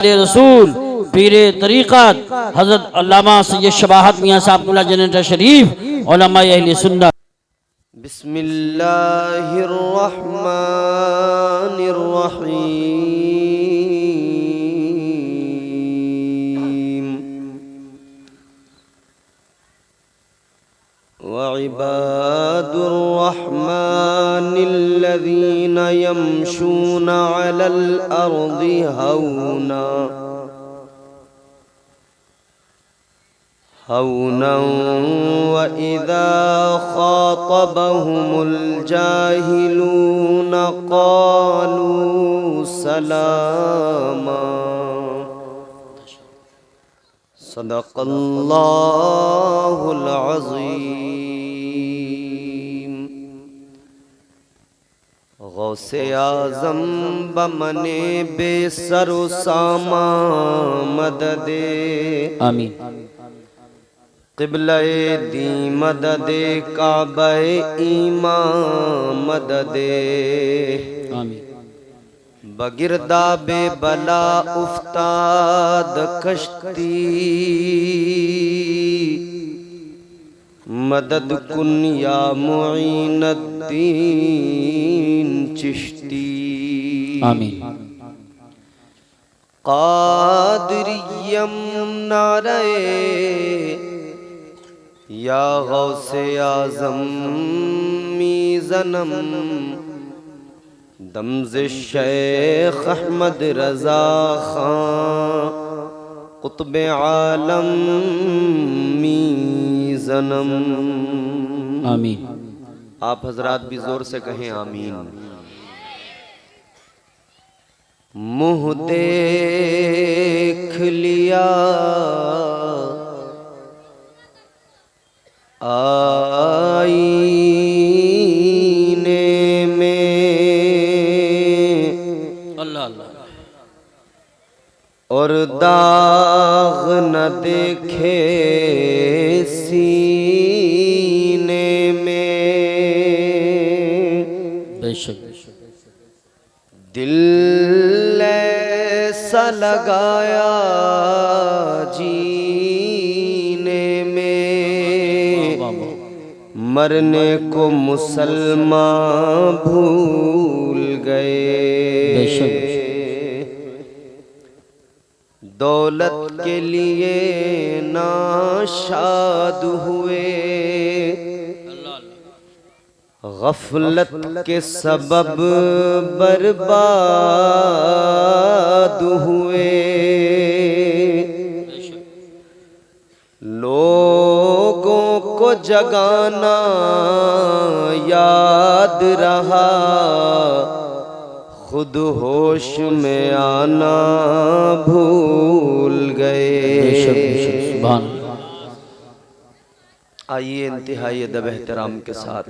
रसूल पीर तरीक़त हज़रत अल्लामा सैयद शबाहत मियाँ साहब जनरेटर शरीफ उलमा अहले सुन्नत। बिस्मिल्लाहिर्रहमानिर्रहीम वइबादुर्रहमानिल्लज़ीना यमशूना अलल अर्दि हौना व इज़ा ख़ातबहुमुल जाहिलून क़ालू सलामा। सदक़ल्लाहुल अज़ीम। गौसे आज़म बमने बेसरो सामा मददे आमीन। क़िबले दी मददे काबे ईमा मददे आमीन। बगिरदा बेबला उफ्ताद कश्ती मदद कुन या मुईनुद्दीन चिश्ती। आमीन। क़ादिरिय्यम नारे या गौसे आज़म मीज़नम दमज़े शेख अहमद रज़ा खां क़ुत्बे आलम मीज़नम। आमीन। आप हजरात भी जोर से कहें आमीन। मुँह देख लिया आईने में अल्लाह अल्लाह और दाग न देखे सीने में। बेशक दिल ऐसा लगाया जीने में मरने को मुसलमान भूल गए। दौलत के लिए नाशाद हुए गफलत के सबब बर्बाद हुए। लोगों को जगाना याद रहा खुद होश में आना भूल गए। आइए इंतहाई अदब एहतराम के साथ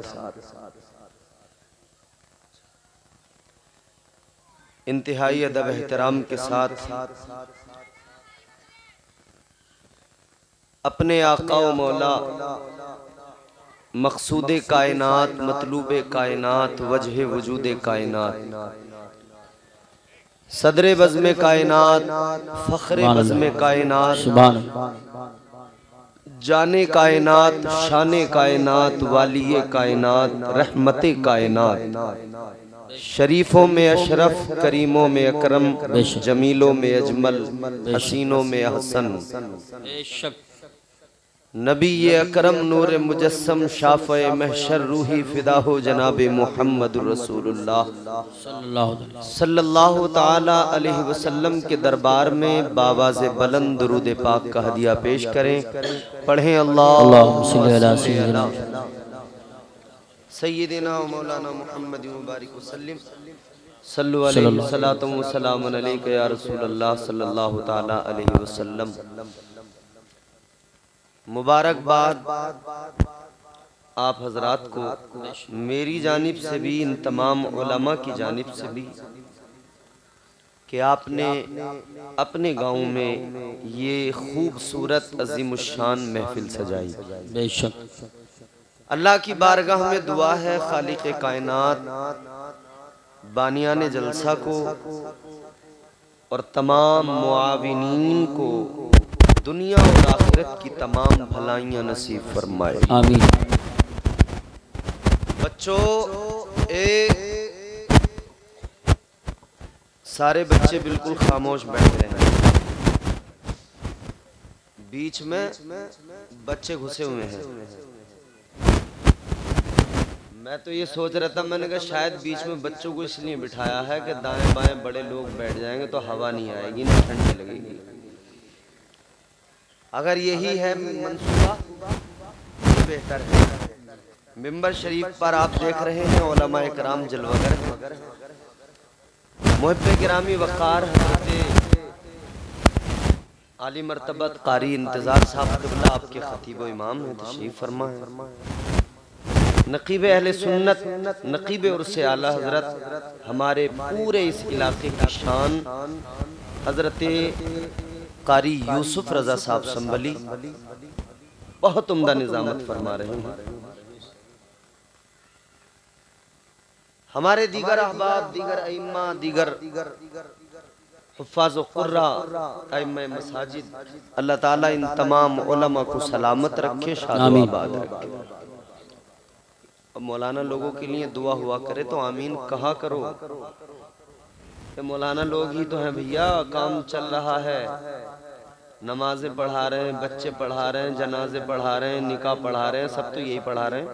इंतहाई अदब एहतराम के साथ अपने आका व मौला मकसूद कायनात मतलूब कायनात वजह वजूद कायनात सदर बज़्म कायनात फ़ख्र बज़्म कायनात जाने कायनात शाने कायनात वालिये कायनात रहमते कायनात शरीफों में अशरफ करीमों में अकरम जमीलों में अजमल हसीनों में हसन नबी ये अकरम नूर मुजस्सम शाफ़े महशर रूही फिदा हो जनाब मुहम्मदुर रसूलुल्लाह सल्लल्लाहु ताला अलैहि वसल्लम के दरबार में बावाज़े बुलंद दुरूद पाक का हदिया पेश करें। पढ़ें अल्लाहुम्मा सल्ली अला सय्यिदिना व मौलाना मुहम्मद मुबारक वसल्लम सल्लु अलैहि सलातु व सलामुन अलैका या रसूलल्लाह सल्लल्लाहु ताला अलैहि वसल्लम। मुबारकबाद आप हजरात को मेरी जानिब से भी इन तमाम उलमा की जानिब से भी कि आपने अपने गांव में ये खूबसूरत अज़ीमुश्शान महफिल सजाई। बेशक अल्लाह की बारगाह में दुआ है खालिक कायनात बानियाने जलसा को और तमाम मुआविनीन को दुनिया और आखिरत की तमाम भलाइयाँ नसीब फरमाए। आमीन। बच्चों, सारे बच्चे बिल्कुल खामोश बैठ रहे हैं। बीच में बच्चे घुसे हुए हैं। मैं तो ये सोच रहा था, मैंने कहा शायद बीच में बच्चों को इसलिए बिठाया है कि दाएं बाएं बड़े लोग बैठ जाएंगे तो हवा नहीं आएगी, ना ठंडी लगेगी। अगर यही है मंसूबा तो बेहतर है। मिंबर शरीफ पर आप देख रहे हैं उलमा इकराम जलवागर, मुहब्बे गिरामी वक़ार हज़रत आली मर्तबत कारी इंतज़ार साहब क़िबला आपके खतीब व इमाम हैं, तशरीफ़ फरमा है। नक़ीब अहले सुन्नत, नक़ीब उर्स आला हज़रत, हमारे पूरे इस इलाके की शान हज़रत कारी यूसुफ रज़ा साहब संभली बहुत उम्दा निज़ामत फरमा रहे हैं। हमारे दीगर अहबाब, दीगर अइम्मा, दीगर हुफ़्फ़ाज़ व क़ुर्रा, अइम्मा मसाजिद, अल्लाह ताला इन तमाम उलमा को सलामत रखे, शाद-ओ-आबाद रखे। अब मौलाना लोगों के लिए दुआ हुआ करे तो आमीन कहा करो। ये मौलाना लोग ही तो हैं भैया, काम चल रहा है, नमाजें पढ़ा रहे हैं, बच्चे पढ़ा रहे हैं, जनाजे पढ़ा रहे हैं, निकाह पढ़ा रहे हैं, सब तो यही पढ़ा रहे हैं।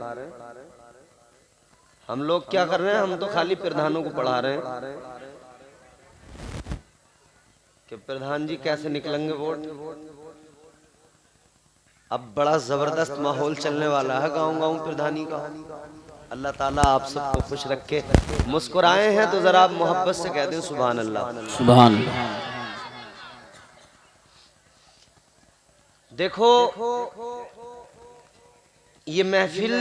हम लोग क्या कर रहे हैं? हम तो खाली प्रधानों को पढ़ा रहे हैं कि प्रधान जी कैसे निकलेंगे वोट। अब बड़ा जबरदस्त माहौल चलने वाला है गांव-गांव प्रधानी का। अल्लाह ताला आप सबको खुश रखे। मुस्कुराए हैं तो जरा आप मोहब्बत से कह दें सुभान अल्लाह। सुभान। देखो, ये महफिल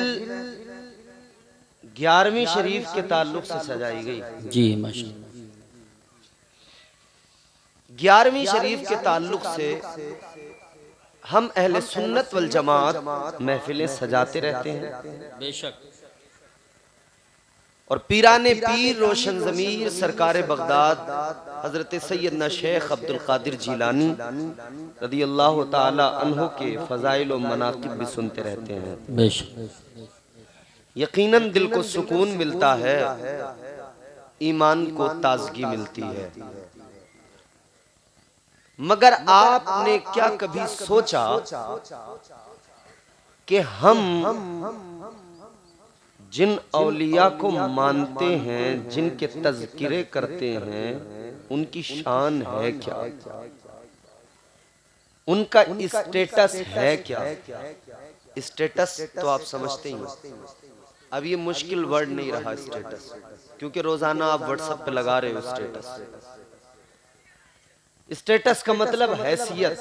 11वीं शरीफ के ताल्लुक से सजाई गई। जी माशाअल्लाह। 11वीं शरीफ के ताल्लुक से हम अहले सुन्नत वल जमात महफिलें सजाते रहते हैं। बेशक। और पीराने पीर रोशन ज़मीर सरकार बगदाद हजरत सैयदना शेख अब्दुल कादिर जीलानी रदियल्लाहु ताला अन्हु के फ़ज़ाइल व मनाक़िब भी सुनते रहते हैं। बेशक। यकीनन दिल को सुकून मिलता है, ईमान को ताजगी मिलती है। मगर आपने क्या कभी सोचा कि हम जिन औलिया को मानते हैं, जिनके तज़किरे करते हैं, उनकी शान है क्या, उनका स्टेटस है क्या? स्टेटस तो आप समझते ही हैं। अब ये मुश्किल वर्ड नहीं रहा स्टेटस, क्योंकि रोजाना आप व्हाट्सएप पे लगा रहे हो स्टेटस। स्टेटस का मतलब हैसियत,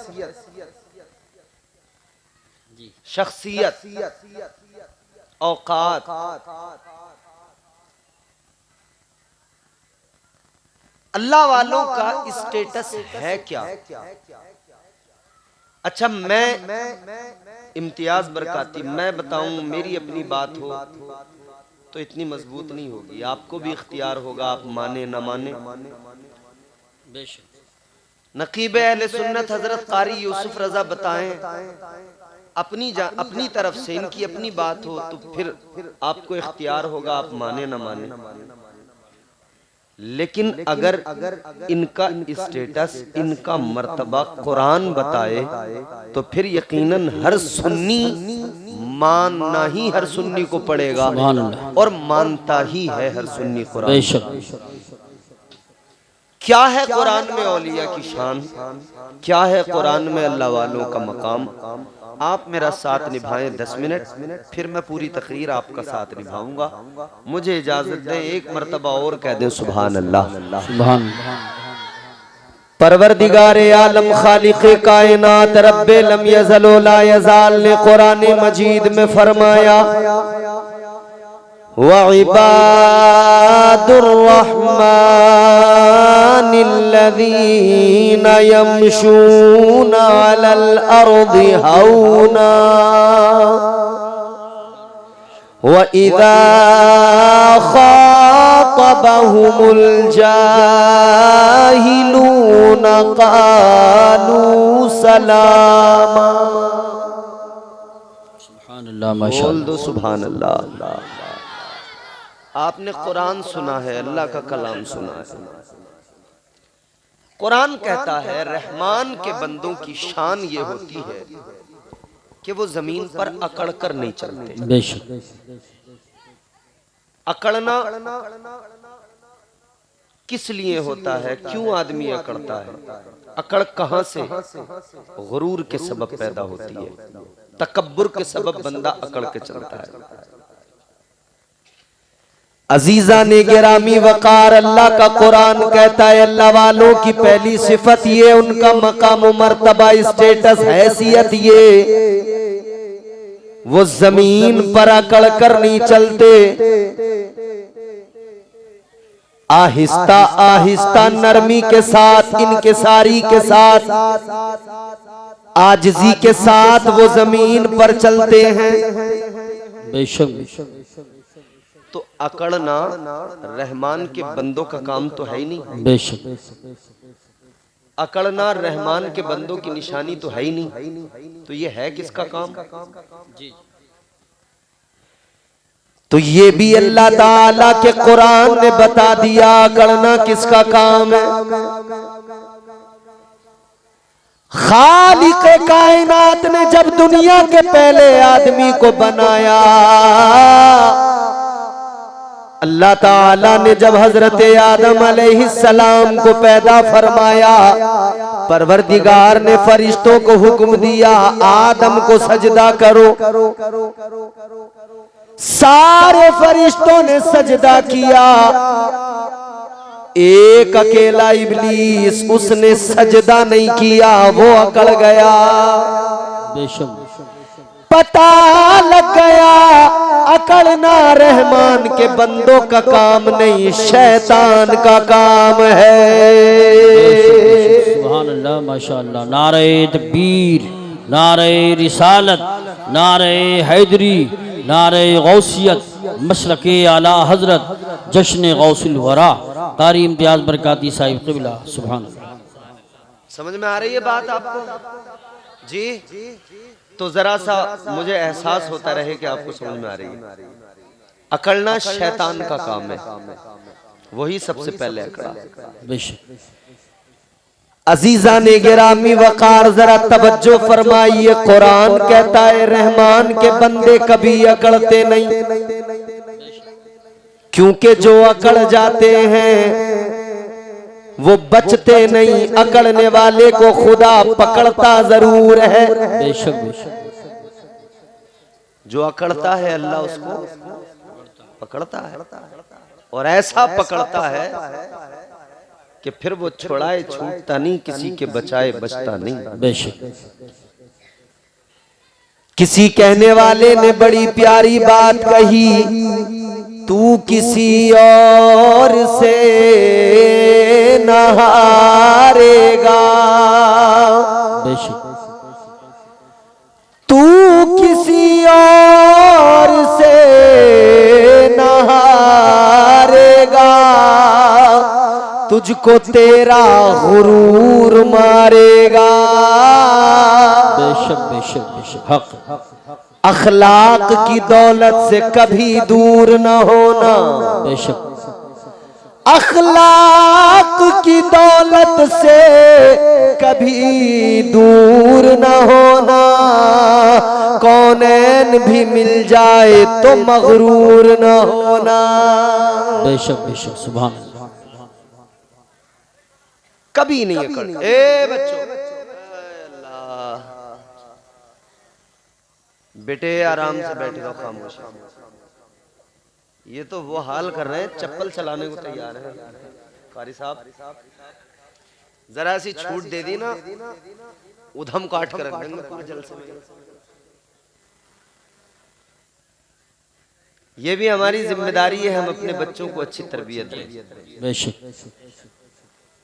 शख्सियत, औकात। अल्लाह वालों का स्टेटस है क्या? अच्छा, मैं इम्तियाज बरकाती मैं बताऊं, मेरी अपनी बात हो तो इतनी मजबूत नहीं होगी। आपको भी इख्तियार होगा, आप माने न माने। नकीब अहले सुन्नत हजरत कारी यूसुफ रजा बताएं, अपनी तरफ से इनकी अपनी बात हो तो फिर आपको इख्तियार होगा, आप माने न माने। लेकिन अगर इनका स्टेटस, इनका मर्तबा कुरान बताए तो फिर यकीनन हर सुन्नी मानना ही हर सुन्नी को पड़ेगा, और मानता ही है हर सुन्नी कुरान। क्या है कुरान में औलिया की शान, क्या है कुरान में अल्लाह वालों का मकाम। आप मेरा साथ निभाएं 10 मिनट, फिर मैं पूरी तकरीर आपका साथ निभाऊंगा। मुझे इजाजत दें, एक मर्तबा और कह दें सुभान अल्लाह। सुभान। परवरदिगारे आलम खालिक़े कायनात रब्बे लम यज़ल व ला यज़ाल ने कुरान मजीद में फरमाया, व इबादुर रहमानिल्लज़ीना यमशूना अलल अर्दि हौना व इज़ा ख़ातबहुमुल जाहिलून क़ालू सलामा। बोल दो सुभान अल्लाह। आपने कुरान सुना है, अल्लाह का कलाम सुना है। कुरान कहता है रहमान के बंदों की शान ये होती है कि वो जमीन पर अकड़ कर नहीं चलते। बेशक अकड़ना किस लिए होता है, क्यों आदमी अकड़ता है? अकड़ कहां से? गुरूर के सबब पैदा होती है, तकब्बुर के सबब बंदा अकड़ के चलता है। अजीजा ने गिरामी वकार, अल्लाह का कुरान कहता है अल्लाह वालों की पहली सिफत ये, उनका मकाम मर्तबा, स्टेटस, हैसियत ये, वो जमीन पर अकड़ कर नहीं चलते। आहिस्ता आहिस्ता नरमी के साथ, इनकिसारी के साथ, आजिजी के साथ वो जमीन पर चलते हैं। बेशक तो अकड़ना रहमान के बंदों का काम तो है ही नहीं। बेशक अकड़ना रहमान के बंदों की निशानी तो है ही नहीं। तो ये है किसका काम? तो ये भी अल्लाह ताला के कुरान ने बता दिया अकड़ना किसका काम है। खालिक कायनात ने जब दुनिया के पहले आदमी को बनाया, अल्लाह ताला ने जब हजरत आदम अलैहिस्सलाम को पैदा फरमाया, परवरदिगार ने फरिश्तों को हुक्म दिया आदम को सजदा करो। सारे फरिश्तों ने सजदा किया, एक अकेला इब्लीस, उसने सजदा नहीं किया, वो अकड़ गया। बेशक पता लग गया अकड़ना रहमान के बंदों का काम नहीं, शैतान का काम है। सुभान अल्लाह, माशाअल्लाह। नारे तकबीर, नारे रिसालत, नारे हैदरी, नारे गौसियत, मसलके आला हजरत, जश्न गौसुल वरा, कारी इम्तियाज बरकाती साहिब क़िबला। सुभान अल्लाह। समझ में आ रही है बात आपको जी? तो जरा सा मुझे एहसास होता रहे कि आपको समझ में आ रही है। अकड़ना शैतान का काम है, वही सबसे पहले अकड़ा। बेशक अजीजा ने गिरामी वकार जरा तवज्जो फरमाइए, कुरान कहता है रहमान के बंदे कभी अकड़ते नहीं, क्योंकि जो अकड़ जाते हैं वो बचते नहीं। अकड़ने वाले को खुदा पकड़ता जरूर है। बेशक बेशक जो अकड़ता है अल्लाह उसको पकड़ता है, और ऐसा पकड़ता है कि फिर वो छुड़ाए छूटता नहीं, किसी के बचाए बचता नहीं। बेशक किसी कहने वाले ने बड़ी प्यारी बात कही, तू किसी और से न हारेगा, बेशक तू किसी और से न हारेगा, तुझको तेरा गुरूर मारेगा। बेशक बेशक बेशक हक। अखलाक की दौलत से कभी दूर न होना, बेशक अखलाक की दौलत से कभी दूर न होना। कौनैन भी मिल जाए तो मगरूर न होना। बेशक बेशक सुभान अल्लाह। कभी नहीं अकड़। ए बच्चों, अल्लाह बेटे आराम से बैठ जाओ, खामोश। ये तो वो हाल कर रहे हैं, चप्पल चलाने को तैयार है। कारी साहब जरा सी छूट दे दी ना, उधम काट कर रख देंगे पूरे जलसे में। ये भी हमारी जिम्मेदारी है, हम अपने बच्चों को अच्छी तरबियत दें। बेशक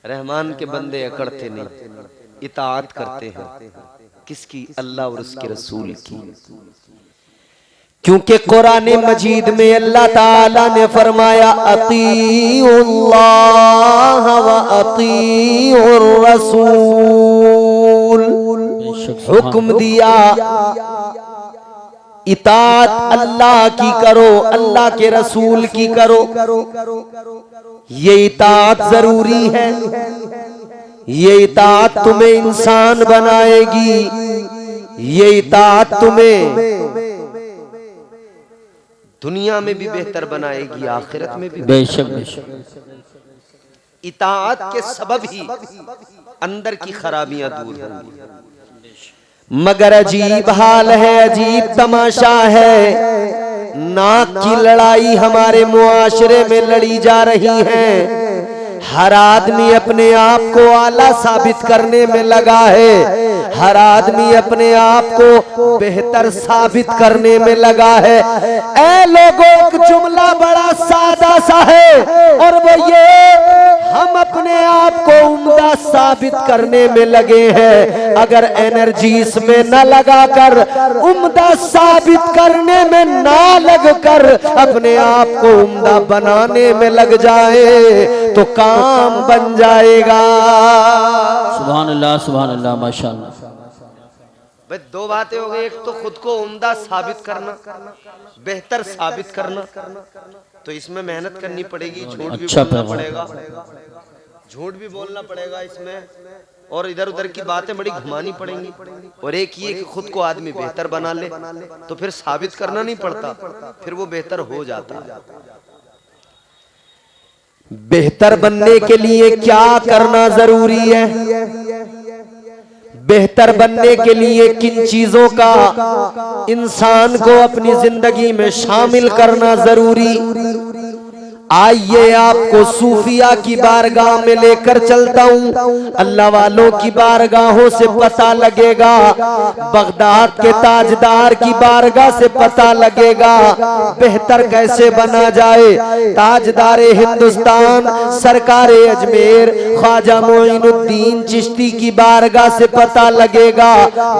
रहमान के बंदे अकड़ते नहीं, इताअत करते हैं। किसकी? अल्लाह और उसके रसूल की। क्योंकि कुरान मजीद में अल्लाह ताला ने फरमाया अतीउल्लाह व अतीउर रसूल, हुक्म दिया इताअत अल्लाह की करो, अल्लाह के रसूल की करो। ये इताअत जरूरी है, ये इताअत तुम्हें इंसान बनाएगी, ये इताअत तुम्हें दुनिया में भी बेहतर बनाएगी, आखिरत में भी। बेशक इताअत के सबब ही अंदर की खराबियां दूर होंगी। मगर अजीब हाल है, अजीब तमाशा है, नाक की लड़ाई हमारे मुआशरे में लड़ी जा रही है। हर आदमी अपने आप को आला साबित करने में लगा है, हर आदमी अपने आप को बेहतर साबित करने में लगा है। ऐ लोगों, एक जुमला बड़ा सादा सा है और वो ये, हम अपने आप को उम्दा साबित करने में लगे हैं। अगर एनर्जी इसमें न लगाकर उम्दा साबित करने में ना लगकर अपने आप को उम्दा बनाने में लग जाए तो काम बन जाएगा। सुभान अल्लाह, सुभान अल्लाह, माशाअल्लाह। भाई दो बातें हो गई, एक तो खुद को उम्दा साबित करना, बेहतर साबित करना, तो इसमें मेहनत करनी पड़ेगी, झूठ भी बोलना पड़ेगा, झूठ भी बोलना पड़ेगा इसमें, और इधर उधर की बातें बड़ी घुमानी पड़ेंगी। और एक ये कि खुद को आदमी बेहतर बना ले तो फिर साबित करना नहीं पड़ता, फिर वो बेहतर हो जाता है। बेहतर बनने के लिए क्या करना जरूरी है, बेहतर बनने के लिए किन चीजों का इंसान को अपनी जिंदगी में शामिल करना जरूरी। आइए आपको सूफिया की बारगाह में लेकर चलता हूँ, अल्लाह वालों की बारगाहों से पता लगेगा, बगदाद के ताजदार की बारगाह से पता लगेगा बेहतर कैसे बना जाए। ताजदार हिंदुस्तान सरकार अजमेर ख्वाजा मोइनुद्दीन चिश्ती की बारगाह से पता लगेगा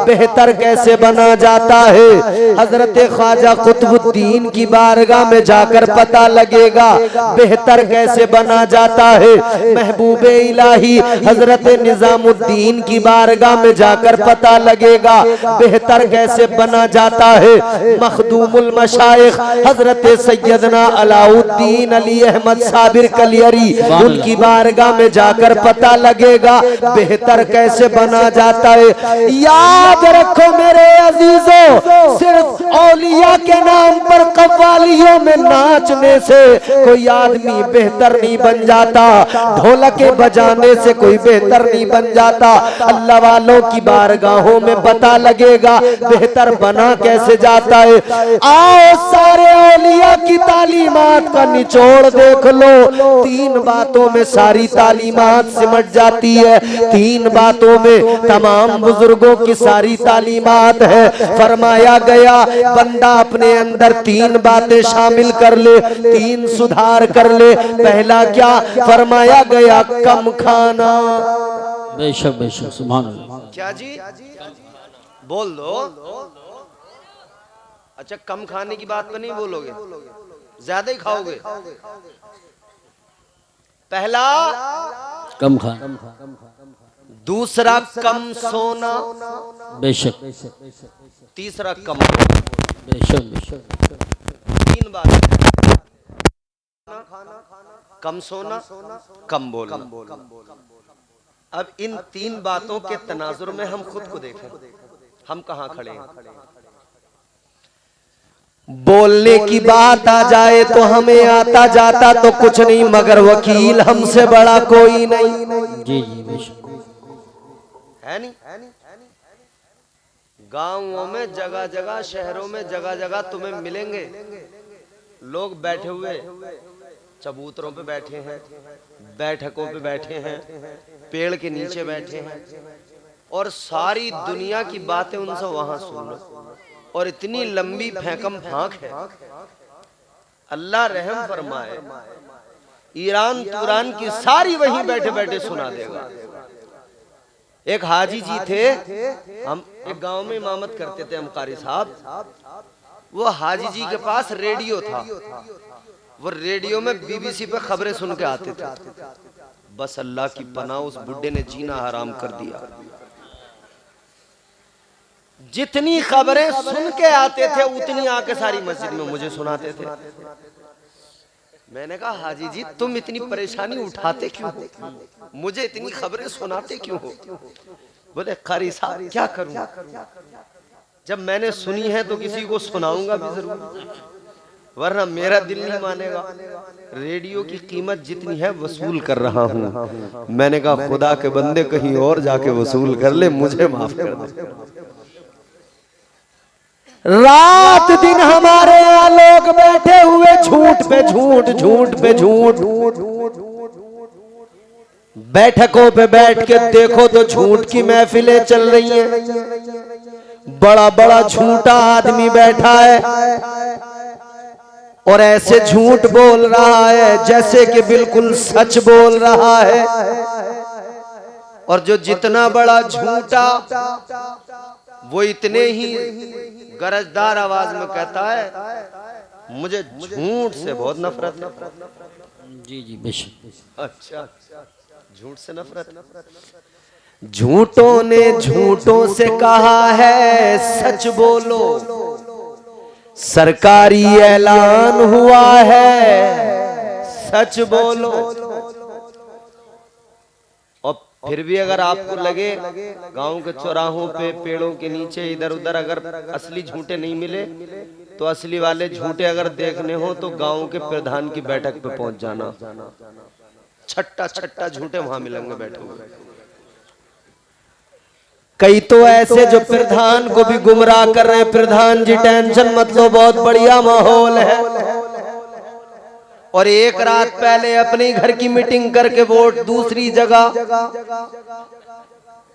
बेहतर कैसे बना जाता है। हजरत ख्वाजा कुतुबुद्दीन की बारगाह में जाकर पता लगेगा बेहतर कैसे बना जाता है। महबूबे इलाही हजरत निजामुद्दीन की बारगाह में जाकर पता लगेगा बेहतर कैसे बना जाता है। मखदूमुल मशाइख हजरत सैयदना अलाउद्दीन अली अहमद साबिर कलियरी, उनकी बारगाह में जाकर पता लगेगा बेहतर कैसे बना जाता है। याद रखो मेरे अजीजों, सिर्फ औलिया के नाम पर कव्वालियों में नाचने से कोई आदमी बेहतर नहीं बन जाता, ढोलके बजाने से कोई बेहतर नहीं बन जाता। अल्लाह वालों की बारगाहों में पता लगेगा बेहतर बना कैसे जाता है। आओ सारे औलिया की तालीमात का निचोड़ देख लो, तीन बातों में सारी तालीमात सिमट जाती है, तीन बातों में तमाम बुजुर्गों की सारी तालीमात है। फरमाया गया बंदा अपने अंदर तीन बातें शामिल कर ले, तीन सुधार कर ले। पहला क्या फरमाया गया, कम खाना। बेशक बेशक, सुभान अल्लाह। क्या जी बोल दो। अच्छा, कम खाने की बात तो नहीं बोलोगे, ज्यादा ही खाओगे। पहला कम खाना, दूसरा कम सोना, बेशक। तीसरा कम, बेशक बेशक। तीन बात, कम सोना, कम बोलना। अब इन तीन बातों के तनाजुर में हम खुद को देखें, हम कहां खड़े हैं। बोलने की बात आ जाए तो हमें आता जाता तो कुछ नहीं, मगर वकील हमसे बड़ा कोई नहीं। जी जी बेशक, है नहीं। गांवों में जगह जगह, शहरों में जगह जगह तुम्हें मिलेंगे लोग बैठे हुए, चबूतरों पे बैठे हैं, बैठकों पे बैठे हैं, पेड़ के नीचे बैठे हैं, और सारी दुनिया की बातें उनसे वहां सुन लो। और इतनी लंबी फेंकम फांक है, अल्लाह रहम फरमाए, ईरान तुरान की सारी वहीं बैठे बैठे सुना देगा। एक हाजी जी थे, हम एक गांव में इमामत करते थे, हम कारी साहब, वो हाजी जी के पास रेडियो था, वो रेडियो में बीबीसी पे खबरें सुन के आते थे। बस अल्लाह की पनाह, उस बुड्ढे ने जीना हराम कर दिया। जितनी खबरें सुन के आते थे उतनी आके सारी मस्जिद में मुझे सुनाते थे। मैंने कहा हाजी जी तुम इतनी परेशानी उठाते क्यों हो, मुझे इतनी खबरें सुनाते क्यों हो? बोले कारी साहब क्या करूं, जब मैंने सुनी है तो किसी को सुनाऊंगा भी जरूर, वरना मेरा दिल नहीं मानेगा। रेडियो की कीमत जितनी है वसूल कर रहा हूं। मैंने कहा खुदा के बंदे कहीं और जाके वसूल कर ले, मुझे माफ कर दे। रात दिन हमारे यहाँ लोग बैठे हुए झूठ पे झूठ, झूठ पे झूठ, बैठकों पे बैठ के देखो तो झूठ की महफिलें चल रही हैं। बड़ा बड़ा झूठा आदमी बैठा है और ऐसे झूठ बोल रहा है जैसे कि बिल्कुल सच बोल रहा है। और जो जितना बड़ा झूठा वो इतने ही गरजदार आवाज में कहता है मुझे झूठ से बहुत नफरत है। जी जी बेशक। अच्छा, झूठ से नफरत। झूठों ने झूठों से कहा है सच बोलो, सरकारी ऐलान हुआ है सच बोलो। और फिर भी अगर आपको लगे गांव के चौराहों पे, पेड़ों के नीचे, इधर उधर अगर असली झूठे नहीं मिले तो असली वाले झूठे अगर देखने हो तो गांव के प्रधान की बैठक पे पहुंच जाना। छट्टा छट्टा झूठे वहां मिलेंगे बैठे हुए। कई तो ऐसे जो प्रधान को भी गुमराह कर रहे हैं। प्रधान जी टेंशन मत लो, बहुत बढ़िया माहौल है। और एक रात पहले अपने घर की मीटिंग करके वोट दूसरी जगह।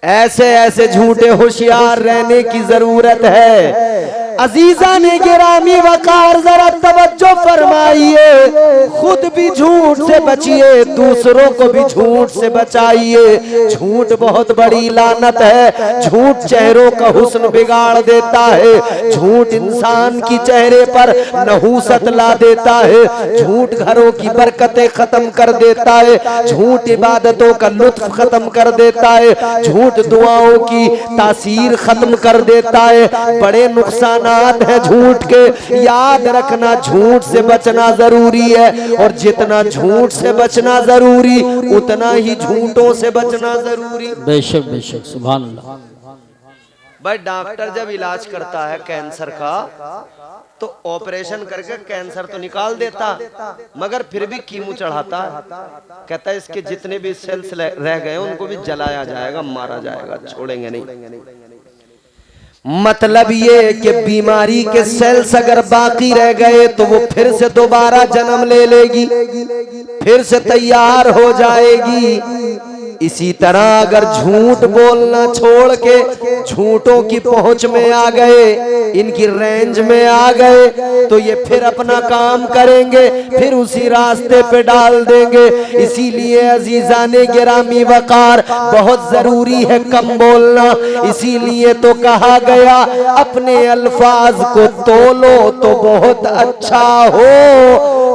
ऐसे ऐसे झूठे होशियार रहने की जरूरत है। अजीजा ने गिरामी वकार जरा तवज्जो फरमाइए, खुद भी झूठ से बचिए, दूसरों को भी झूठ से बचाइए। झूठ बहुत बड़ी लानत है। झूठ चेहरों का हुस्न बिगाड़ देता है। झूठ इंसान की चेहरे पर नहूसत ला देता है। झूठ घरों की बरकतें खत्म कर देता है। झूठ इबादतों का लुत्फ खत्म कर देता है। झूठ दुआओं की तासीर खत्म कर देता है। बड़े नुकसान है झूठ के। याद रखना झूठ से बचना जरूरी है, और जितना झूठ से बचना जरूरी उतना ही झूठों से बचना जरूरी। बेशक बेशक, सुभान अल्लाह। भाई डॉक्टर जब इलाज करता है कैंसर का तो ऑपरेशन करके कैंसर तो निकाल देता, मगर फिर भी कीमो चढ़ाता है। कहता है इसके जितने भी सेल्स रह गए उनको भी जलाया जाएगा, मारा जाएगा, छोड़ेंगे नहीं। मतलब ये कि बीमारी के सेल्स अगर बाकी रह गए तो वो फिर से दोबारा जन्म ले लेगी, फिर से तैयार हो जाएगी। इसी तरह अगर झूठ बोलना छोड़ के झूठों की पहुंच में आ गए, इनकी रेंज में आ गए, तो ये फिर अपना काम करेंगे, फिर उसी रास्ते पे डाल देंगे। इसीलिए अजीजाने गिरामी वकार बहुत जरूरी है कम बोलना। इसीलिए तो कहा गया अपने अल्फाज को तोलो तो बहुत अच्छा हो,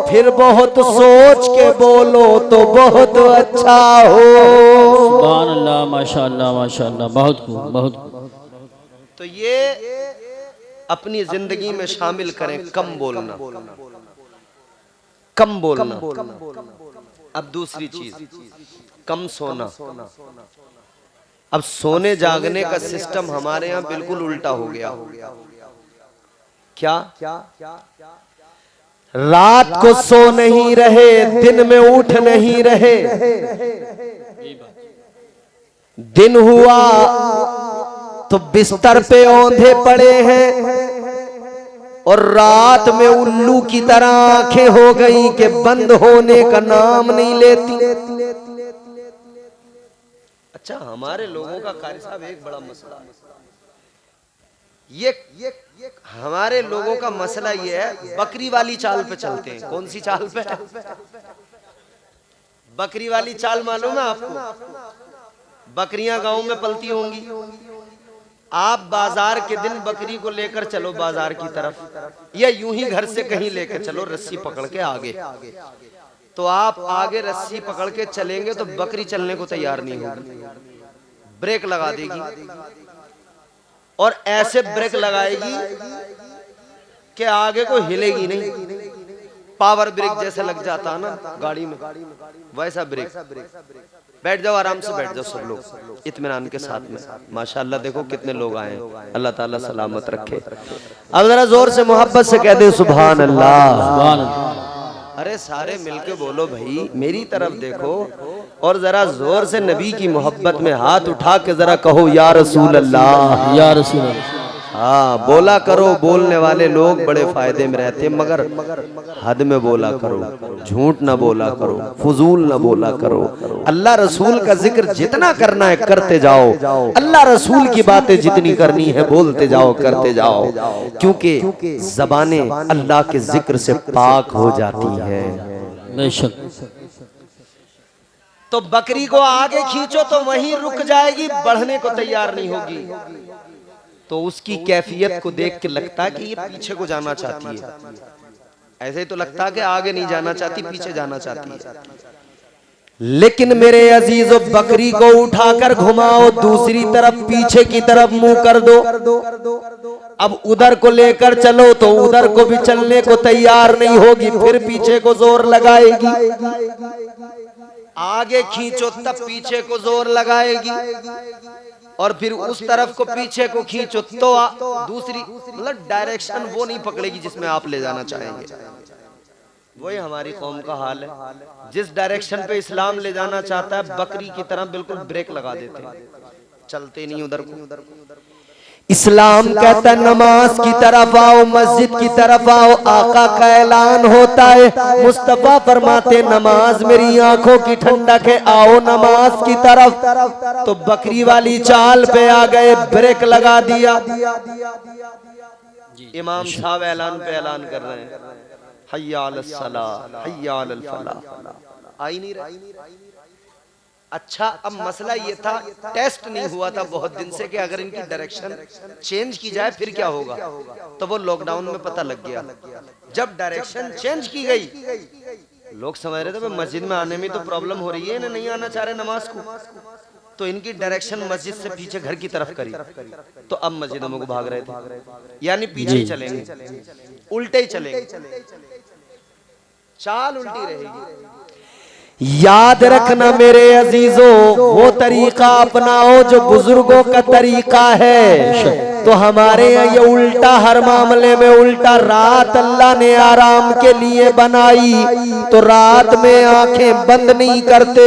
फिर बहुत सोच के बोलो तो बहुत अच्छा हो। सुभान अल्लाह, माशाअल्लाह माशाअल्लाह, बहुत खूब बहुत खूब। तो ये अपनी जिंदगी में शामिल करें, कम बोलना, कम बोलना। अब दूसरी चीज, कम सोना। अब सोने जागने का सिस्टम हमारे यहाँ बिल्कुल उल्टा हो गया। क्या? रात को सो नहीं रहे, दिन में उठ नहीं रहे। दिन हुआ तो बिस्तर पे औंधे पड़े हैं, और रात में उल्लू की तरह आंखें हो गई कि बंद होने का नाम नहीं लेती। अच्छा, हमारे लोगों का कारी साहब एक बड़ा मसला है। ये हमारे लोगों का मसला ये है, बकरी वाली चाल पे चलते हैं। कौन सी चाल पे? बकरी वाली चाल मालूम है आपको? बकरियां गांव में पलती होंगी, आप बाजार के दिन बकरी को लेकर चलो बाजार की तरफ, या यूं ही घर से कहीं लेकर चलो रस्सी पकड़ के आगे, तो आप आगे रस्सी पकड़ के चलेंगे तो बकरी चलने को तैयार नहीं होगी, ब्रेक लगा देगी और ऐसे ब्रेक लगाएगी कि आगे को हिलेगी नहीं। पावर ब्रेक जैसे लग जाता है ना गाड़ी में, वैसा ब्रेक। बैठ जाओ, आराम से बैठ जाओ सब लोग इत्मीनान के साथ में। माशाअल्लाह देखो कितने लोग आए, अल्लाह ताला सलामत रखे। अब जरा जोर से मोहब्बत से कह दे सुभान अल्लाह। अरे सारे मिलके बोलो भाई, मेरी तरफ देखो और जरा जोर से नबी की मोहब्बत में हाथ उठा के जरा कहो या रसूल अल्लाह, या रसूल अल्लाह। हाँ बोला करो, बोलने वाले लोग बड़े फायदे में रहते हैं, मगर हद में बोला करो, झूठ ना बोला करो, फजूल ना बोला करो। अल्लाह रसूल का जिक्र जितना करना है करते जाओ, अल्लाह रसूल की बातें जितनी करनी है बोलते जाओ, करते जाओ, क्योंकि ज़बानें अल्लाह के जिक्र से पाक हो जाती है। बेशक। तो बकरी को आगे खींचो तो वहीं रुक जाएगी, बढ़ने को तैयार नहीं होगी। तो उसकी कैफियत को देख के लगता है कि ये पीछे को जाना चाहती है, ऐसे ही तो लगता है कि आगे नहीं जाना चाहती, पीछे जाना चाहती है। लेकिन मेरे अजीजों, बकरी को उठाकर घुमाओ दूसरी तरफ, पीछे की तरफ मुंह कर दो। अब उधर को लेकर चलो तो उधर को भी चलने को तैयार नहीं होगी, फिर पीछे को जोर लगाएगी। आगे खींचो तब पीछे को जोर लगाएगी, और फिर उस तरफ को पीछे को खींचो तो दूसरी मतलब डायरेक्शन वो नहीं पकड़ेगी जिसमें आप ले जाना चाहेंगे। वही हमारी कौम का हाल है, जिस डायरेक्शन पे इस्लाम ले जाना चाहता है बकरी की तरह बिल्कुल ब्रेक लगा देते हैं, चलते नहीं उधर को। इस्लाम कहता नमाज की तरफ आओ, मस्जिद की तरफ आओ, आका का ऐलान होता है, मुस्तफा फरमाते नमाज मेरी आंखों की ठंडक है, आओ नमाज की तरफ। तो बकरी वाली चाल पे आ गए, ब्रेक लगा दिया। इमाम साहब ऐलान पे ऐलान कर रहे हैं, हय्या अलस सलाह हय्या अलल फलाह, आई नहीं रही। अच्छा, अब मसला ये था, टेस्ट नहीं हुआ था बहुत दिन से कि अगर इनकी डायरेक्शन चेंज की जाए फिर क्या होगा, तो वो लॉकडाउन में पता लग गया। जब डायरेक्शन चेंज की गई, लोग समझ रहे थे मस्जिद में आने में तो प्रॉब्लम हो रही है, इन्हें नहीं आना चाह रहे नमाज को, तो इनकी डायरेक्शन मस्जिद से पीछे घर की तरफ करी, तो अब मस्जिदों में भाग रहे थे, यानी पीछे ही चलेंगे, उल्टे ही चलेंगे, चाल उल्टी रहेगी। याद रखना मेरे अजीजों, वो तरीका अपनाओ जो बुजुर्गों का तरीका है। तो हमारे यहाँ ये उल्टा, हर मामले में उल्टा। रात अल्लाह ने आराम के लिए बनाई, तो रात में आंखें बंद नहीं करते,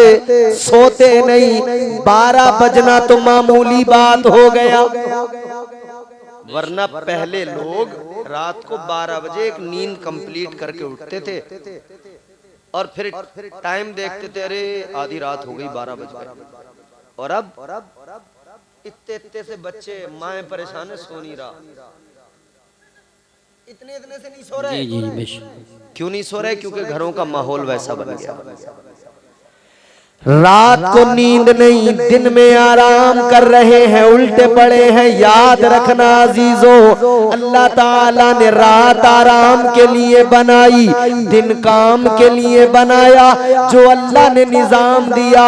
सोते नहीं। 12 बजना तो मामूली बात हो गया, वरना पहले लोग रात को 12 बजे एक नींद कंप्लीट करके उठते थे और फिर टाइम देखते थे, अरे आधी रात हो गई, 12 बज गए। और अब इतने इतने से बच्चे, माएं परेशान है, सो नहीं रहा। इतने इतने से नहीं सो रहे। क्यों नहीं सो रहे? क्योंकि घरों का माहौल वैसा बन गया। रात को नींद नहीं, दिन में आराम कर रहे हैं, उल्टे पड़े हैं। याद रखना अजीजों, अल्लाह ताला ने रात आराम के लिए बनाई, दिन काम के लिए बनाया। जो अल्लाह ने निजाम दिया,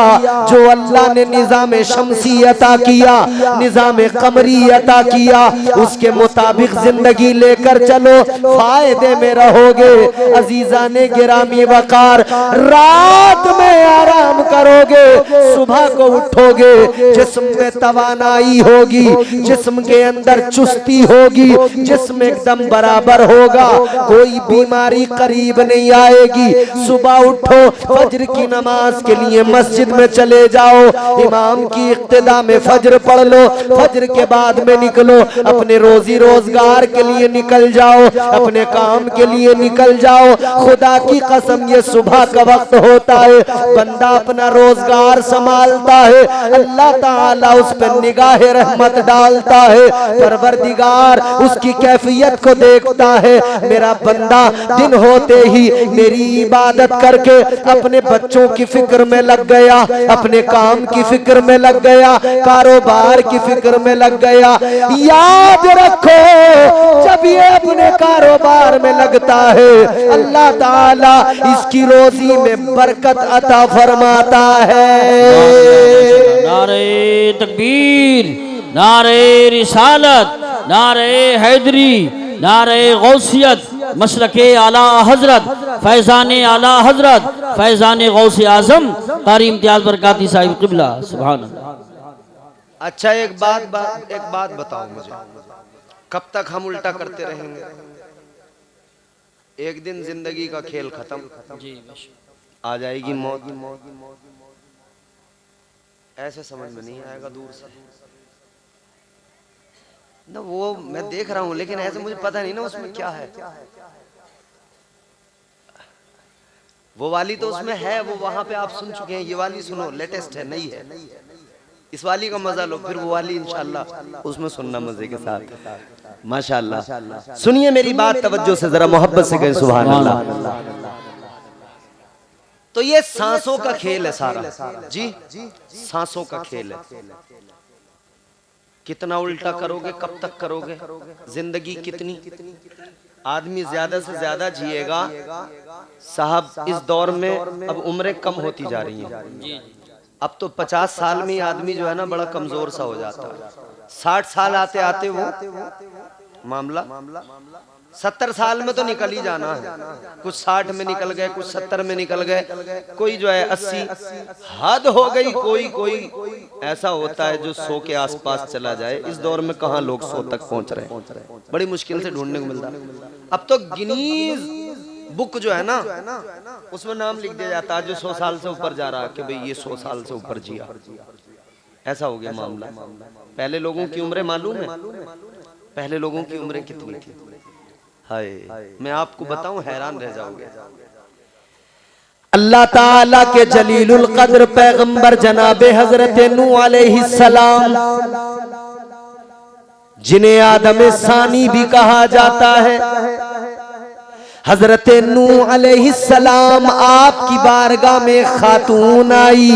जो अल्लाह ने निजाम शमसी अता किया, निजाम कमरी अता किया, उसके मुताबिक जिंदगी लेकर चलो, फायदे में रहोगे। अजीजा ने गिरामी वकार, रात में आराम करोगे, सुबह को उठोगे, जिस्म में तवानाई होगी, जिस्म के अंदर चुस्ती होगी, जिस्म एकदम बराबर होगा, कोई बीमारी करीब नहीं आएगी। सुबह उठो, फज्र की नमाज के लिए मस्जिद में चले जाओ, इमाम की इक्तिदा में फज्र पढ़ लो, फज्र के बाद में निकलो, अपने रोजी रोजगार के लिए निकल जाओ, अपने काम के लिए निकल जाओ। खुदा की कसम, ये सुबह का वक्त होता है, बंदा अपना अपना रोजगार संभालता है, अल्लाह ताला उस पर निगाह रहमत डालता है। परवरदिगार उसकी कैफियत को देखता है। मेरा बंदा दिन होते ही मेरी इबादत करके अपने बच्चों की फिक्र में लग गया, अपने काम की फिक्र में लग गया, कारोबार की फिक्र में लग गया। याद रखो, जब ये अपने कारोबार में लगता है, अल्लाह ताला इसकी रोजी में बरकत अता फरमाता है। नारे तकबीर, नारे रिसालत, नारे हैदरी, नारे गौसियत, मसलके आला हजरत, फैजान आला हजरत, फैजान गौसे आजम कारी इम्तियाज बरकाती साहिब क़िबला। सुभान अल्लाह। अच्छा, एक बात बताओ मुझे, कब तक हम उल्टा करते रहेंगे? एक दिन जिंदगी का खेल खत्म, जी आ जाएगी मौत। ऐसे समझ में नहीं आएगा दूर से ना, वो मैं देख रहा हूं, लेकिन ऐसे मुझे पता नहीं ना उसमें क्या है। वो वाली तो उसमें है, वो वहां पे आप सुन चुके हैं। ये वाली सुनो, लेटेस्ट है, नई है। इस वाली का मजा लो, फिर वो वाली इंशाल्लाह उसमें सुनना मजे के साथ। माशाल्लाह, सुनिए मेरी बात तवज्जो से, जरा मोहब्बत से कहें सुभान अल्लाह। तो ये सांसों का खेल है सारा जी, सांसों का खेल है। कितना उल्टा करोगे, कब तक करोगे? जिंदगी कितनी, आदमी ज्यादा से ज्यादा जिएगा साहब। इस दौर में अब उम्रें कम होती जा रही हैं। अब तो 50 साल में आदमी जो है ना बड़ा कमजोर सा हो जाता है। 60 साल आते आते वो मामला, 70 साल में तो निकल ही जाना है। कुछ 60 में निकल गए, कुछ 70 में निकल गए, कोई जो है 80, हद हो गई। कोई ऐसा होता है जो 100 के आसपास चला जाए। इस दौर में कहाँ लोग 100 तक पहुंच रहे हैं, बड़ी मुश्किल से ढूंढने को मिलता है। अब तो गिनीज बुक जो है ना, उसमें नाम लिख दिया जाता है जो 100 साल से ऊपर जा रहा है कि भाई ये 100 साल से ऊपर जिया। ऐसा हो गया मामला। पहले लोगों की उम्रें मालूम है? पहले लोगों की उम्रें कितनी थी? हाय, मैं आपको बताऊं, हैरान रह जाओगे। अल्लाह ताला के जलीलुल कद्र पैगंबर जनाबे हजरत नूह अलैहिस्सलाम, जिन्हें आदम सानी भी कहा जाता है, हजरत नूह अलैहिस्सलाम आपकी बारगाह में खातून आई,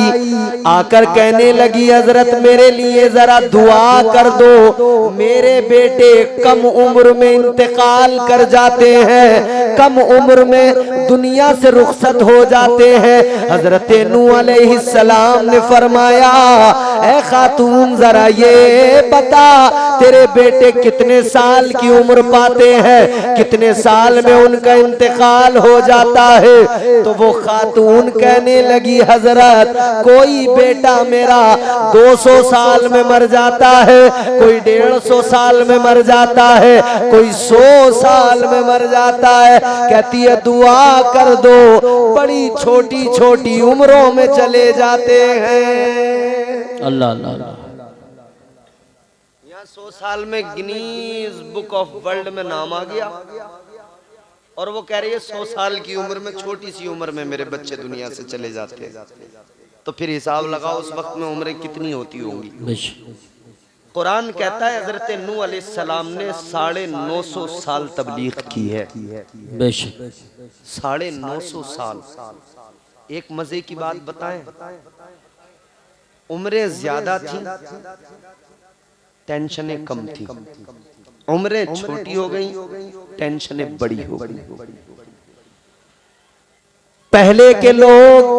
आकर कहने लगी, हजरत मेरे लिए जरा दुआ कर दो, मेरे बेटे कम उम्र में इंतकाल कर जाते हैं, कम उम्र में दुनिया से रुखसत हो जाते हैं। हजरत नूह अलैहिस्सलाम ने फरमाया, ऐ खातून जरा ये बता, तेरे बेटे कितने साल की उम्र पाते हैं, कितने साल में उनका इंतकाल हो जाता है? तो वो खातून कहने लगी, हजरत कोई बेटा मेरा 200 साल में मर जाता है, कोई 150 साल में मर जाता है, कोई 100 साल में मर जाता है। कहती है दुआ कर दो, बड़ी छोटी छोटी उम्रों में चले जाते हैं। अल्लाह अल्लाह अल्लाह। 100 साल में गिनीज बुक ऑफ वर्ल्ड में नाम आ गया, और वो कह रही है 100 साल की उम्र में, छोटी सी उम्र में मेरे बच्चे दुनिया से चले जाते हैं। तो फिर हिसाब लगाओ उस वक्त में उम्रें कितनी होती होंगी। कुरान कहता है हजरत नूह अलैहिस्सलाम ने 950 साल तबलीग की है। बेशक 950 साल। एक मजे की बात बताएं, उम्रें ज्यादा थी, टेंशनें कम थी। उम्रें छोटी हो गई, टेंशनें बड़ी हो गई। पहले के लोग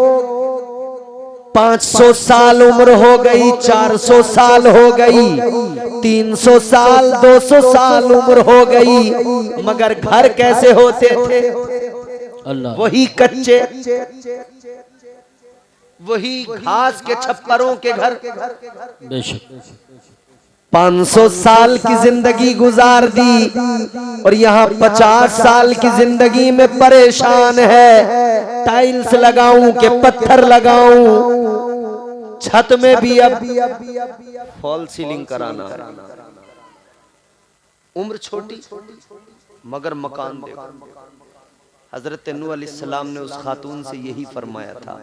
500 साल उम्र हो गई, 400 साल हो गई, 300 साल 200 साल उम्र हो गई, मगर घर कैसे होते थे? अल्लाह, वही कच्चे, वही घास के छप्परों के घर। बेशक 500 साल की जिंदगी गुजार दी, और यहाँ 50 साल की जिंदगी में परेशान है। टाइल्स लगाऊं कि पत्थर लगाऊं, छत में भी अब फॉल सीलिंग कराना है। उम्र छोटी मगर मकान देखो। हजरत नूह अलैहिस्सलाम ने उस खातून से यही फरमाया था,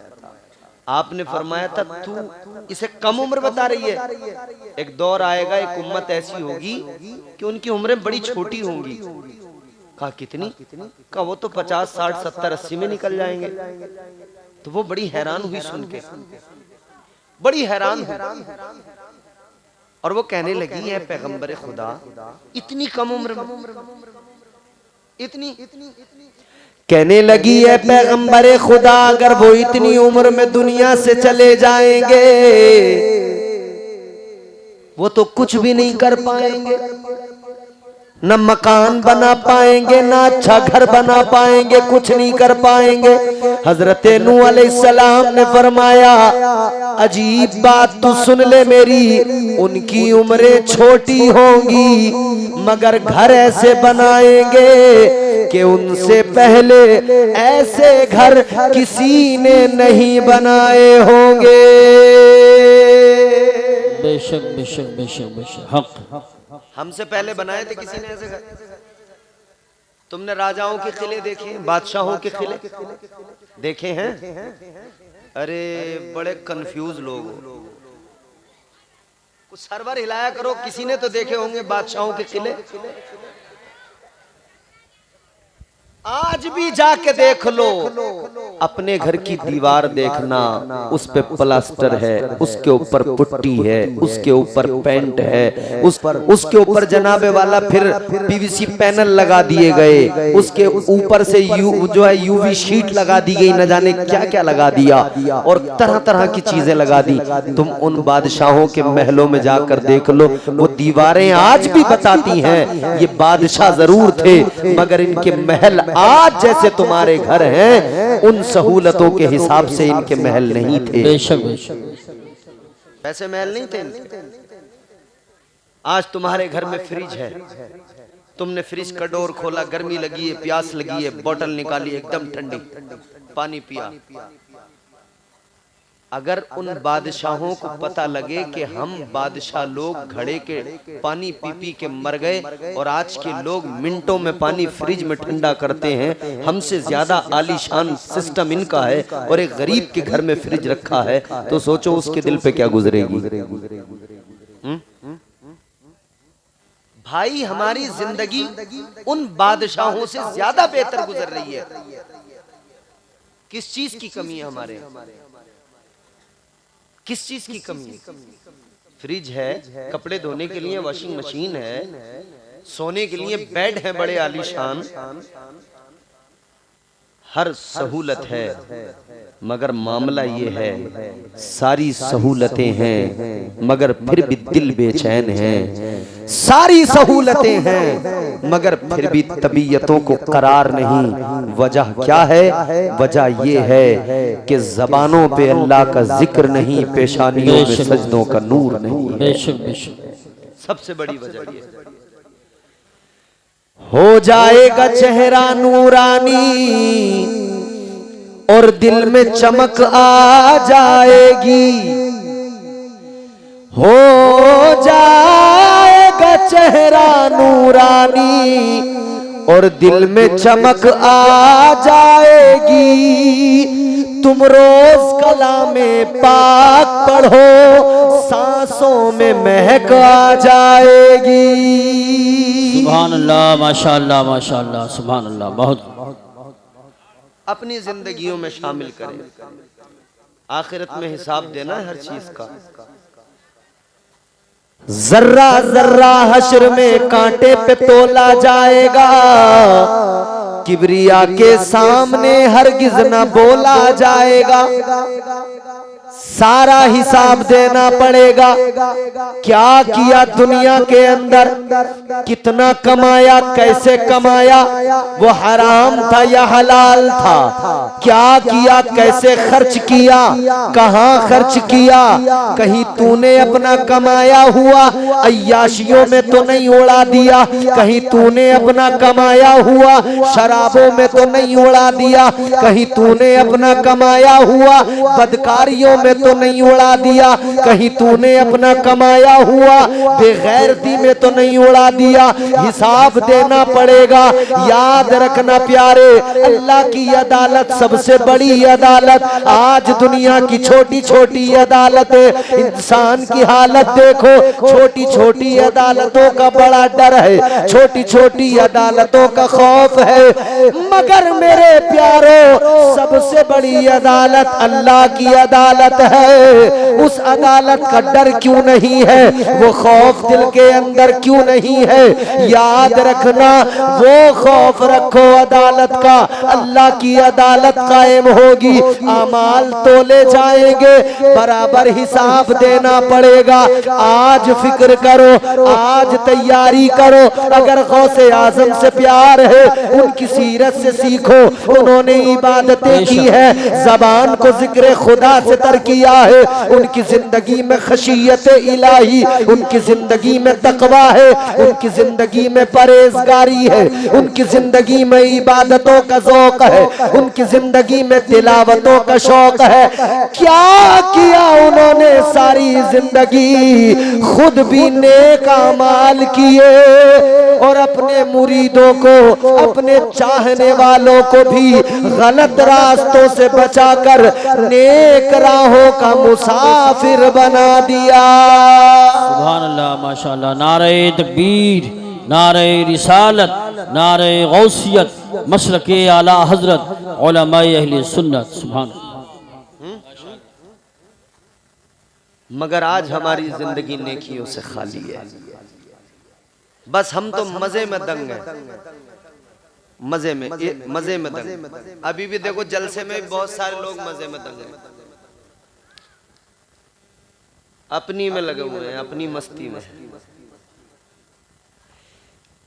आपने फरमाया था तू इसे कम उम्र बता रही है, एक दौर आएगा, एक उम्मत ऐसी होगी कि उनकी उम्रें बड़ी छोटी होंगी। कहा कितनी? कहा वो तो 50, 60, 70, 80 में निकल जाएंगे। तो वो बड़ी हैरान हुई सुन के, बड़ी हैरान हुई, और वो कहने लगी है पैगंबर खुदा इतनी कम उम्र में, इतनी कहने लगी है पैगंबर खुदा अगर वो इतनी उम्र में दुनिया से चले जाएंगे वो तो कुछ भी नहीं कर पाएंगे, न मकान बना पाएंगे, न अच्छा घर बना पाएंगे, कुछ नहीं कर पाएंगे। हजरत नूह अलैहिस्सलाम ने फरमाया अजीब बात तू सुन ले मेरी, उनकी उम्रें छोटी होंगी मगर घर ऐसे बनाएंगे कि उनसे पहले ऐसे घर किसी ने नहीं बनाए होंगे। बेशक बेशक बेशक बेशक हक। हमसे पहले बनाए थे किसी ने ऐसे घर? तुमने राजाओं के किले देखे, बादशाहों के किले देखे हैं? अरे बड़े कंफ्यूज लोग हो, कुछ सरवर हिलाया करो, किसी ने तो देखे होंगे बादशाहों के किले। आज भी जाके देख लो, अपने घर की दीवार देखना, उस पे प्लास्टर है, उसके ऊपर पुट्टी है, उसके ऊपर पेंट है, उसके ऊपर जनाबे वाला फिर पीवीसी पैनल लगा दिए गए, उसके ऊपर से जो है यूवी शीट लगा दी गई, न जाने क्या क्या लगा दिया, और तरह तरह की चीजें लगा दी। तुम उन बादशाहों के महलों में जाकर देख लो, वो दीवारें आज भी बताती हैं ये बादशाह जरूर थे मगर इनके महल आज जैसे तुम्हारे घर हैं उन सहूलतों के हिसाब से इनके महल नहीं थे। बेशक वैसे महल नहीं थे। आज तुम्हारे घर में फ्रिज है, तुमने फ्रिज का डोर खोला, गर्मी लगी है, प्यास लगी है, बोतल निकाली, एकदम ठंडी पानी पिया। अगर उन बादशाहों को पता लगे कि हम बादशाह लोग घड़े के पानी पी पी के मर गए और आज के लोग मिनटों में पानी फ्रिज में ठंडा करते हैं, हमसे ज्यादा आलीशान सिस्टम इनका है और एक गरीब के घर में फ्रिज रखा है, तो सोचो उसके दिल पे क्या गुजरेगी। भाई हमारी जिंदगी उन बादशाहों से ज्यादा बेहतर गुजर रही है। किस चीज की कमी है हमारे? किस चीज की कमी है? फ्रिज है, कपड़े धोने के लिए वॉशिंग मशीन है, सोने के लिए बेड है बड़े आलीशान, हर सहूलत है, मगर मामला ये है सारी सहूलतें हैं मगर फिर भी दिल बेचैन है, सारी सहूलतें हैं मगर फिर भी तबीयतों को करार नहीं। वजह क्या है? वजह ये है कि जबानों पे अल्लाह का जिक्र नहीं, पेशानियों में सजदों का नूर नहीं। बेशक बेशक सबसे बड़ी वजह ये हो जाएगा चेहरा नूरानी और दिल में चमक आ जाएगी, हो जाएगा चेहरा नूरानी और दिल में चमक आ जाएगी। तुम रोज कलामे पाक पढ़ो, सांसों में महक आ जाएगी। सुभान अल्लाह, माशाअल्लाह माशाअल्लाह, सुभान अल्लाह। बहुत अपनी जिंदगियों में शामिल करें, आखिरत में हिसाब देना है हर चीज का। जर्रा जर्रा हश्र में कांटे पे तोला जाएगा, किबरिया के सामने हरगिज न बोला जाएगा। सारा हिसाब देना पड़ेगा, क्या किया दुनिया के अंदर, कितना कमाया, कैसे कमाया, वो हराम था या हलाल था, क्या किया, कैसे खर्च किया, कहाँ खर्च किया, कहीं तूने अपना कमाया हुआ अय्याशियों में तो नहीं उड़ा दिया, कहीं तूने अपना कमाया हुआ शराबों में तो नहीं उड़ा दिया, कहीं तूने अपना कमाया हुआ बदकारियों में तो नहीं उड़ा दिया, कहीं तूने अपना कमाया हुआ बेगैरती में तो नहीं उड़ा दिया, हिसाब देना पड़ेगा। याद रखना प्यारे, अल्लाह की अदालत सबसे बड़ी अदालत। आज दुनिया की छोटी छोटी अदालतें, इंसान की हालत देखो, छोटी छोटी अदालतों का बड़ा डर है, छोटी छोटी अदालतों का खौफ है। मगर मेरे प्यारो, सबसे बड़ी अदालत अल्लाह की अदालत है। उस अदालत का डर क्यों नहीं है, वो खौफ दिल के अंदर क्यों नहीं है? याद रखना, वो खौफ रखो अदालत का। अल्लाह की अदालत कायम होगी, अमाल तोले जाएंगे, बराबर हिसाब देना पड़ेगा। आज फिक्र करो, आज तैयारी करो। अगर गौसे आजम से प्यार है, उनकी सीरत से सीखो। उन्होंने इबादतें की है, जबान को जिक्र खुदा से तर किया है। उनकी जिंदगी में खशियत इलाही, उनकी जिंदगी में तकवा है, उनकी जिंदगी में परहेजगारी है, उनकी जिंदगी में इबादतों का ज़ौक़ है, उनकी जिंदगी में तिलावतों का शौक है। क्या किया उन्होंने सारी जिंदगी? खुद भी नेक अमाल किए और अपने मुरीदों को, अपने चाहने वालों को भी गलत रास्तों से बचाकर नेक राहों का मुसाफिर बना दिया। सुभान अल्लाह, माशाअल्लाह। नारे तकबीर, नारे रिसालत, नारे गौसियत, मसलके आला हजरत, उलमाए अहले सुन्नत। सुभान। मगर आज हमारी जिंदगी नेकियों से खाली है। बस हम तो मजे में दंग हैं, मजे में दंग। अभी भी देखो जलसे में बहुत सारे लोग मजे में दंग हैं, अपनी में लगे हुए हैं, अपनी मस्ती में।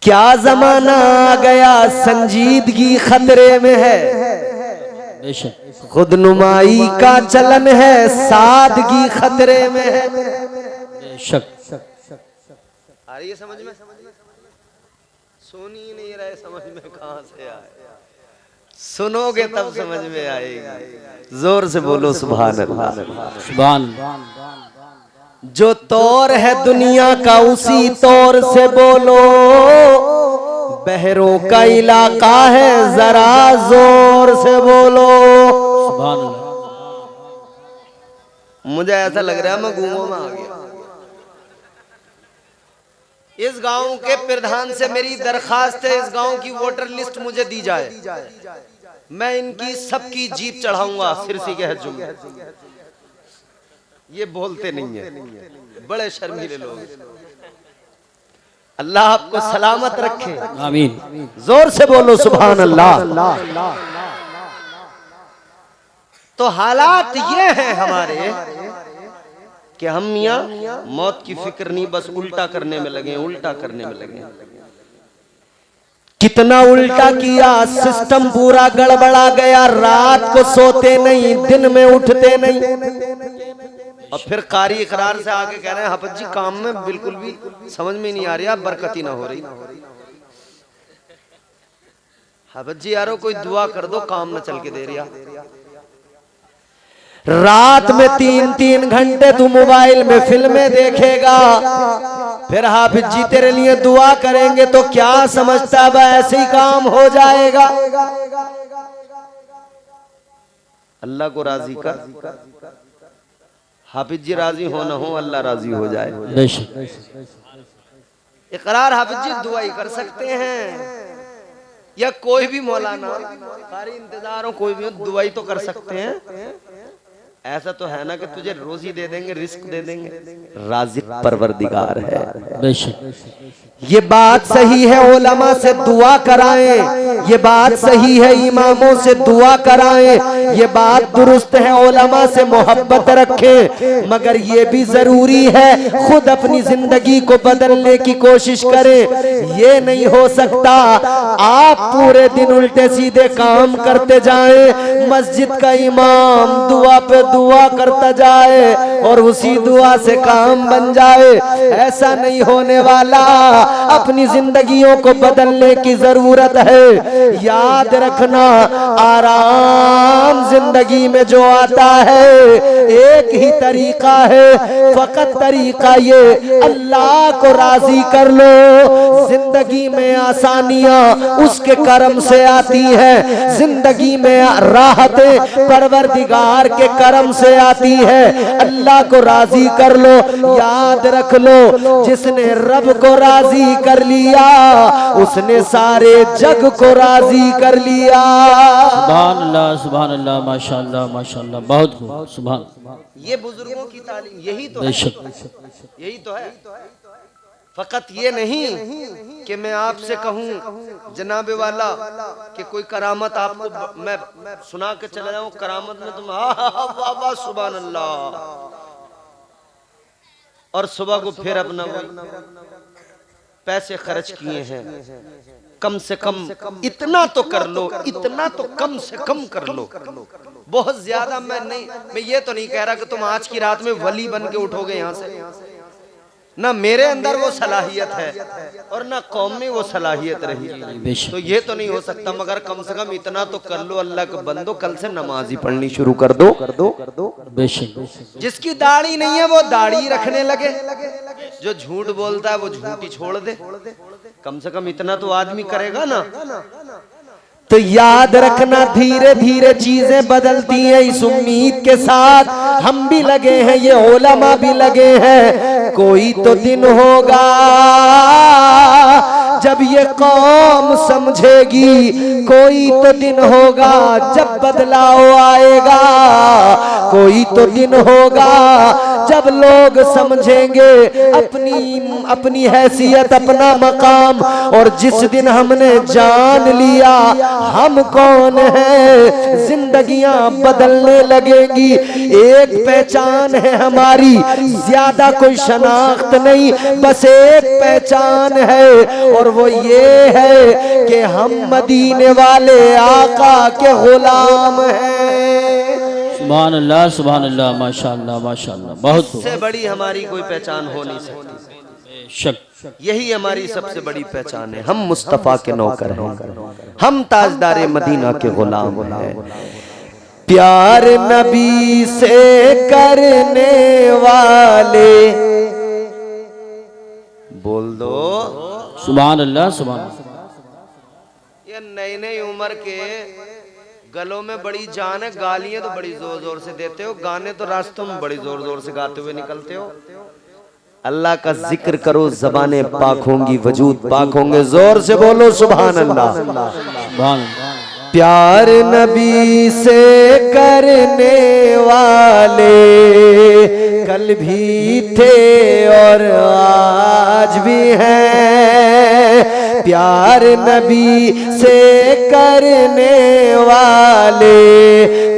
क्या जमाना आ गया, संजीदगी खतरे में है, खुद नुमाई का चलन है, सादगी खतरे में है। शक आ रही है समझ में? सुन ही नहीं रहे, समझ में कहां से आए? सुनोगे तब समझ में आएगी। जोर से बोलो सुभान अल्लाह। सुभान। जो तौर है दुनिया का उसी तौर से बोलो, बहरों का इलाका है जरा जोर से बोलो। सुभान अल्लाह। मुझे ऐसा लग रहा है मैं गूंगों में आ गया। इस गांव के प्रधान से मेरी दरखास्त है, इस गांव की वोटर लिस्ट मुझे दी जाए, मैं इनकी सबकी जीप चढ़ाऊंगा सिरसी के हज्जुम में। ये बोलते नहीं है, बड़े शर्मीले लोग। अल्लाह आपको सलामत रखे, आमीन। जोर से बोलो सुभान अल्लाह। तो हालात ये हैं हमारे कि हम मियां मौत की फिक्र नहीं, बस उल्टा करने में लगे, उल्टा करने में लगे। कितना उल्टा किया, सिस्टम पूरा गड़बड़ा गया। रात को सोते नहीं, दिन में उठते नहीं। और फिर कारी इकरार से आके कह रहे हैं हाफिज जी काम में बिल्कुल भी समझ में नहीं आ रही, बरकती ना हो रही। हाफिज जी यारो कोई दुआ कर दो, काम न चल के दे रिया। रात में 3-3 घंटे तू मोबाइल में फिल्में देखेगा, फिर हाफिज जी तेरे लिए दुआ करेंगे तो क्या समझता है ऐसे ही काम हो जाएगा। अल्लाह को राजी कर, हाफिज जी राजी हो ना हो, अल्लाह राजी हो जाए। इकरार हाफिज जी दुआ ही कर सकते हैं, या कोई भी मौलाना कारी इंतजार हो, कोई भी दुआ ही तो कर सकते हैं। ऐसा तो है ना कि तुझे रोजी दे देंगे, रिस्क दे देंगे। राज़िक परवरदिगार है। ये बात सही है, उलमा से दुआ कराएं, ये बात सही है, इमामों से दुआ कराएं, ये बात दुरुस्त है, उलमा से मोहब्बत रखें। मगर ये भी जरूरी है खुद अपनी जिंदगी को बदलने की कोशिश करें। ये नहीं हो सकता आप पूरे दिन उल्टे सीधे काम करते जाएं, मस्जिद का इमाम दुआ पे दुआ करता जाए और उसी दुआ से काम बन जाए। ऐसा नहीं होने वाला। अपनी जिंदगियों को बदलने की जरूरत है। याद रखना आराम जिंदगी में जो आता है एक ही तरीका है, फकत तरीका ये अल्लाह को राजी कर लो। जिंदगी में आसानियां उसके करम से आती है, जिंदगी में राहतें परवरदिगार के करम से आती है। अल्लाह को राजी कर लो। याद रख लो, जिसने रब को राजी कर लिया उसने सारे जग को राजी कर लिया। सुभान अल्लाह, माशाअल्लाह माशाअल्लाह, बहुत खूब, सुभान। ये बुजुर्गों की तालीम यही तो है, यही तो है। फकत ये नहीं कि मैं आपसे कहूँ जनाबे वाला कि कोई करामत आपको मैं सुना के चला जाऊं, करामत में तुम वाह वाह सुभान अल्लाह, और सुबह को फिर अपना पैसे खर्च किए हैं। कम से कम इतना तो कर लो, इतना तो कम से कम कर लो। बहुत ज्यादा मैं ये तो नहीं कह रहा कि तुम आज की रात में वली बन के उठोगे यहाँ से, ना मेरे अंदर वो सलाहियत है और ना कौम में वो सलाहियत रही, तो ये तो नहीं हो सकता। मगर कम से कम इतना तो कर लो, अल्लाह के बंदो, कल से नमाज ही पढ़नी शुरू कर दो, कर दो, कर दो। जिसकी दाढ़ी नहीं है वो दाढ़ी रखने लगे, जो झूठ बोलता है वो झूठ ही छोड़ दे। कम से कम इतना तो आदमी करेगा ना। तो याद रखना, धीरे धीरे चीजें बदलती हैं। इस उम्मीद के साथ हम भी लगे हैं, ये उलमा भी लगे हैं। कोई तो दिन होगा जब ये कौम समझेगी, कोई तो दिन होगा जब बदलाव आएगा, कोई तो दिन होगा जब लोग समझेंगे अपनी हैसियत, अपना मकाम। और जिस दिन हमने जान लिया हम कौन हैं, जिंदगियां बदलने लगेंगी। एक पहचान है हमारी, ज्यादा कोई शनाख्त नहीं, बस एक पहचान है और वो ये है कि हम मदीने वाले आका के गुलाम हैं। सुभान अल्लाह, माशाअल्लाह माशाअल्लाह, बहुत। इससे बड़ी हमारी कोई पहचान हो नहीं सकती। शक यही हमारी सबसे बड़ी पहचान है। हम मुस्तफा के नौकर हैं, हम ताजदारे मदीना के गुलाम हैं। प्यार नबी से करने वाले, बोल दो सुभान अल्लाह, सुभान अल्लाह। ये नई नई उम्र के गलों में बड़ी जान है, गालियां तो बड़ी जोर जोर से देते हो, गाने तो रास्तों में बड़ी जोर जोर से गाते हुए निकलते हो। अल्लाह का जिक्र करो, ज़बानें पाक होंगी, वजूद पाक होंगे। जोर से बोलो सुभान अल्लाह, सुभान अल्लाह। प्यार नबी से करने वाले कल भी थे और आज भी हैं। प्यार नबी से करने वाले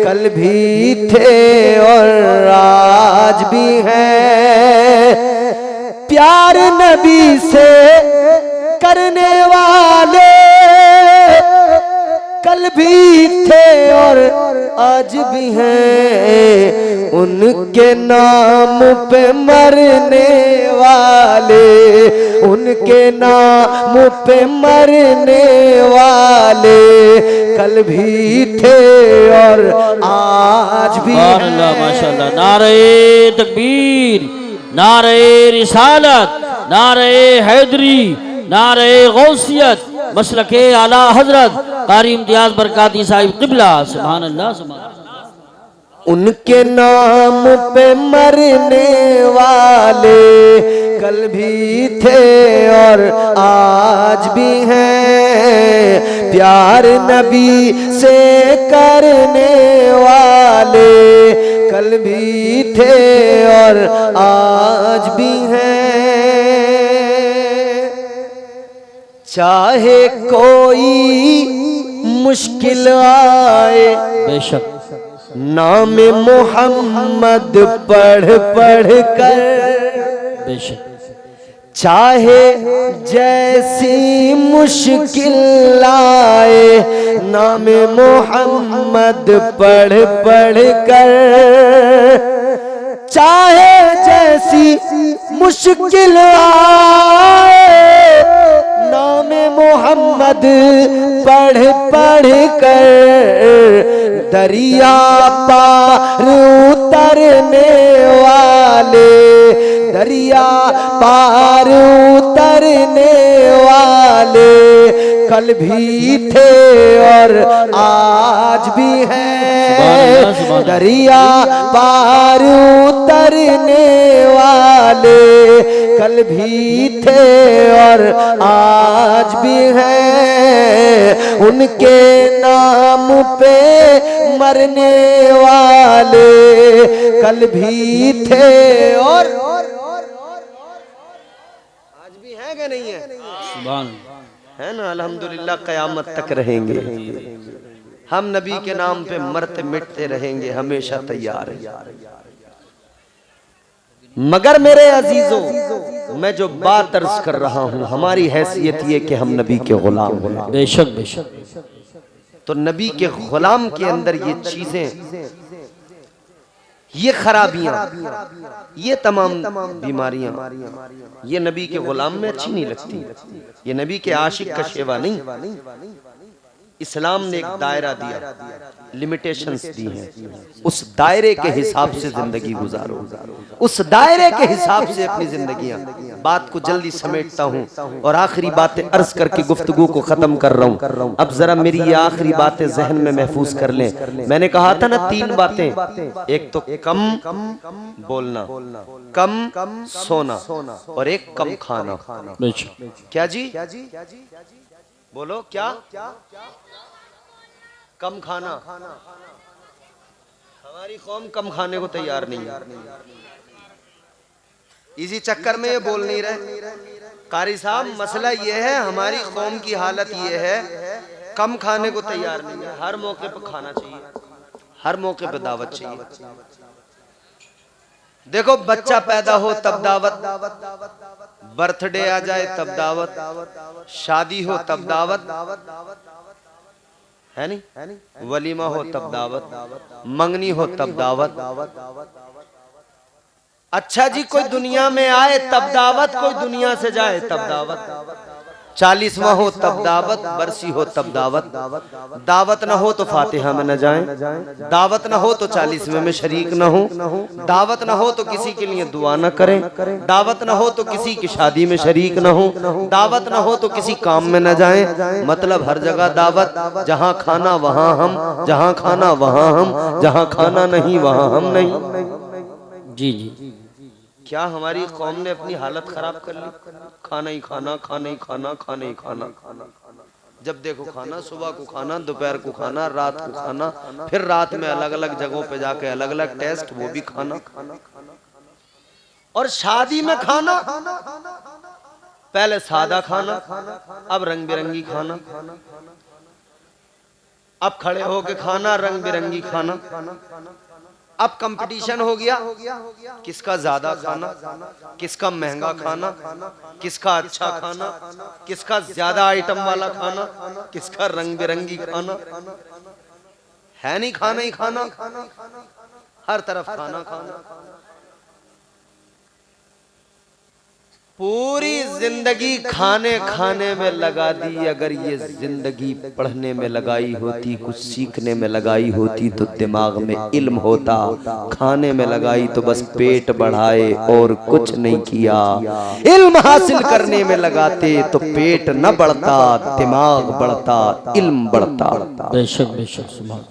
कल भी थे और आज भी हैं। प्यार नबी से करने वाले कल भी थे और आज भी हैं। उनके नाम पे मरने वाले, उनके नाम पे मरने वाले कल भी थे और आज भी हैं। माशाअल्लाह, नारे तकबीर, नारे रिसालत, नारे हैदरी, नारे गौसियत, मसलके आला हजरत कारी इम्तियाज बरकाती साहिब क़िबला। सुभान अल्लाह, सुभान अल्लाह। उनके नाम पे मरने वाले कल भी थे और आज भी हैं। प्यार नबी से करने वाले कल भी थे और आज भी हैं। चाहे कोई मुश्किल आए, बेशक नाम मोहम्मद पढ़ पढ़ कर, बेशक चाहे जैसी मुश्किल आए, नाम मोहम्मद पढ़ पढ़ कर, चाहे जैसी मुश्किल आए, नाम मोहम्मद पढ़ पढ़ पढ़ कर दरिया पार उतरने वाले, दरिया पार उतरने वाले कल भी थे और आज भी हैं। दरिया पार उतरने वाले कल भी थे और आज भी हैं। उनके नाम पे मरने वाले कल भी थे और आज भी हैं कि नहीं है? है ना, अल्हम्दुलिल्लाह क़यामत तक रहेंगे हम। नबी के नाम पे मरते मिटते रहेंगे, हमेशा तैयार हैं। मगर मेरे अजीजों, मैं जो बात अर्ज कर रहा हूं, हमारी हैसियत ये कि हम नबी के गुलाम हैं। बेशक बेशक। तो नबी के गुलाम के अंदर ये चीजें, ये खराबियां, ये तमाम बीमारियां, ये नबी के गुलाम में अच्छी नहीं लगती। ये नबी के आशिक का शेवा नहीं। इस्लाम ने एक दायरा दिया, लिमिटेशंस दी हैं, उस दायरे के हिसाब से जिंदगी गुजारो, उस दायरे के हिसाब से अपनी जिंदगियां। बात को जल्दी समेटता हूं और आखिरी बातें अर्ज करके गुफ्तगू को खत्म कर रहा हूं। अब जरा मेरी ये आखिरी बातें जहन में महफूज कर लें। मैंने कहा था ना 3 बातें, एक तो कम बोलना, कम सोना और एक कम खाना। क्या जी? बोलो क्या? कम खाना। हमारी कौम कम खाने को तैयार नहीं है। इसी चक्कर में ये बोल नहीं रहे। कारी साहब, मसला ये है, हमारी कौम की हालत ये है, कम खाने को तैयार नहीं है। हर मौके पे खाना चाहिए, हर मौके पे दावत चाहिए। देखो, बच्चा पैदा हो तब दावत, बर्थडे आ जाए तब दावत, शादी हो तब दावत, है नहीं? वलीमा हो तब दावत, मंगनी हो तब दावत। अच्छा जी, कोई दुनिया में आए तब दावत, कोई दुनिया से जाए तब दावत। 40वां हो तब दावत, बरसी हो तब दावत। दावत ना हो तो फातिहा में न जाएं, दावत ना हो तो 40वें में शरीक न हो, दावत ना हो तो किसी के लिए दुआ न करें, दावत ना हो तो किसी की शादी में शरीक न हो, दावत ना हो तो किसी काम में न जाएं। मतलब हर जगह दावत, जहां खाना वहां हम, जहां खाना वहां हम, जहां खाना नहीं वहां हम नहीं। जी जी। क्या हमारी कौम ने अपनी हालत खराब कर ली? खाना ही खाना, खाना ही खाना, खाना ही खाना। जब देखो खाना, सुबह को खाना, दोपहर को खाना, रात को खाना, फिर रात में अलग अलग जगहों पे जाके अलग अलग टेस्ट, वो भी खाना। और शादी में खाना, पहले सादा खाना, अब रंग बिरंगी खाना, अब खड़े होके खाना, रंग बिरंगी खाना। अब कंपटीशन हो गया, किसका ज्यादा खाना, किसका महंगा खाना, किसका अच्छा खाना, किसका ज्यादा आइटम वाला खाना, किसका रंग बिरंगी खाना। है नहीं खाना ही खाना, हर तरफ खाना खाना। पूरी जिंदगी खाने खाने में लगा दी। अगर ये जिंदगी पढ़ने में लगाई होती, कुछ सीखने में लगाई होती तो दिमाग में इल्म होता। खाने में लगाई तो बस पेट बढ़ाए और कुछ नहीं किया। इल्म हासिल करने में लगाते तो पेट न बढ़ता, दिमाग बढ़ता, इल्म बढ़ता। बेशक बेशक। सुभान।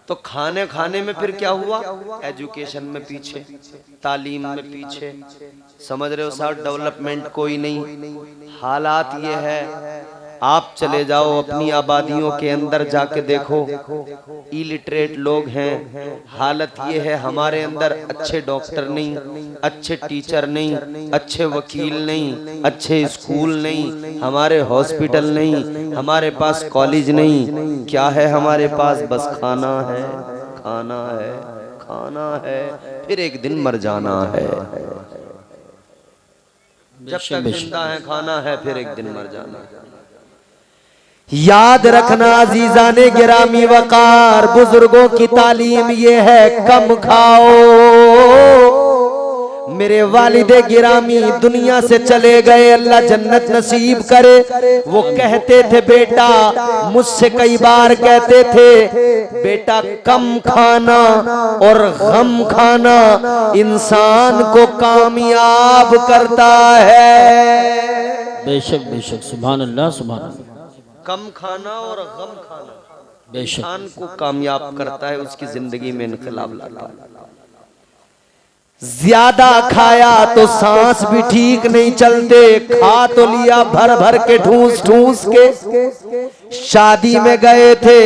तो खाने खाने में फिर क्या हुआ? एजुकेशन में पीछे, तालीम में पीछे, समझ रहे हो साहब, डेवलपमेंट कोई नहीं। हालात ये है, आप चले जाओ अपनी आबादियों के अंदर जाके देखो, इलिटरेट लोग हैं। हालत ये है, हमारे अंदर अच्छे डॉक्टर नहीं, अच्छे टीचर नहीं, अच्छे वकील नहीं, अच्छे स्कूल नहीं, हमारे हॉस्पिटल नहीं, हमारे पास कॉलेज नहीं। क्या है हमारे पास? बस खाना है, खाना है, खाना है, फिर एक दिन मर जाना है। जब तक जिंदा है खाना है, फिर एक दिन मर जाना है। याद रखना अजीजाने गिरामी वकार, बुजुर्गों की तालीम ये है, कम खाओ, मेरे वालिदे गिरामी दुनिया से चले गए, अल्लाह जन्नत नसीब करे। वो कहते थे बेटा, मुझसे कई बार कहते थे बेटा कम खाना और गम खाना इंसान को कामयाब करता है। बेशक बेशक, सुभान अल्लाह सुभान अल्लाह। कम खाना और गम खाना बेशक इंसान को कामयाब करता है, उसकी जिंदगी में इनकलाब लाता है। ज्यादा खाया तो सांस भी ठीक नहीं चलते, खा तो लिया भर भर के ठूस ठूस के। शादी में गए थे,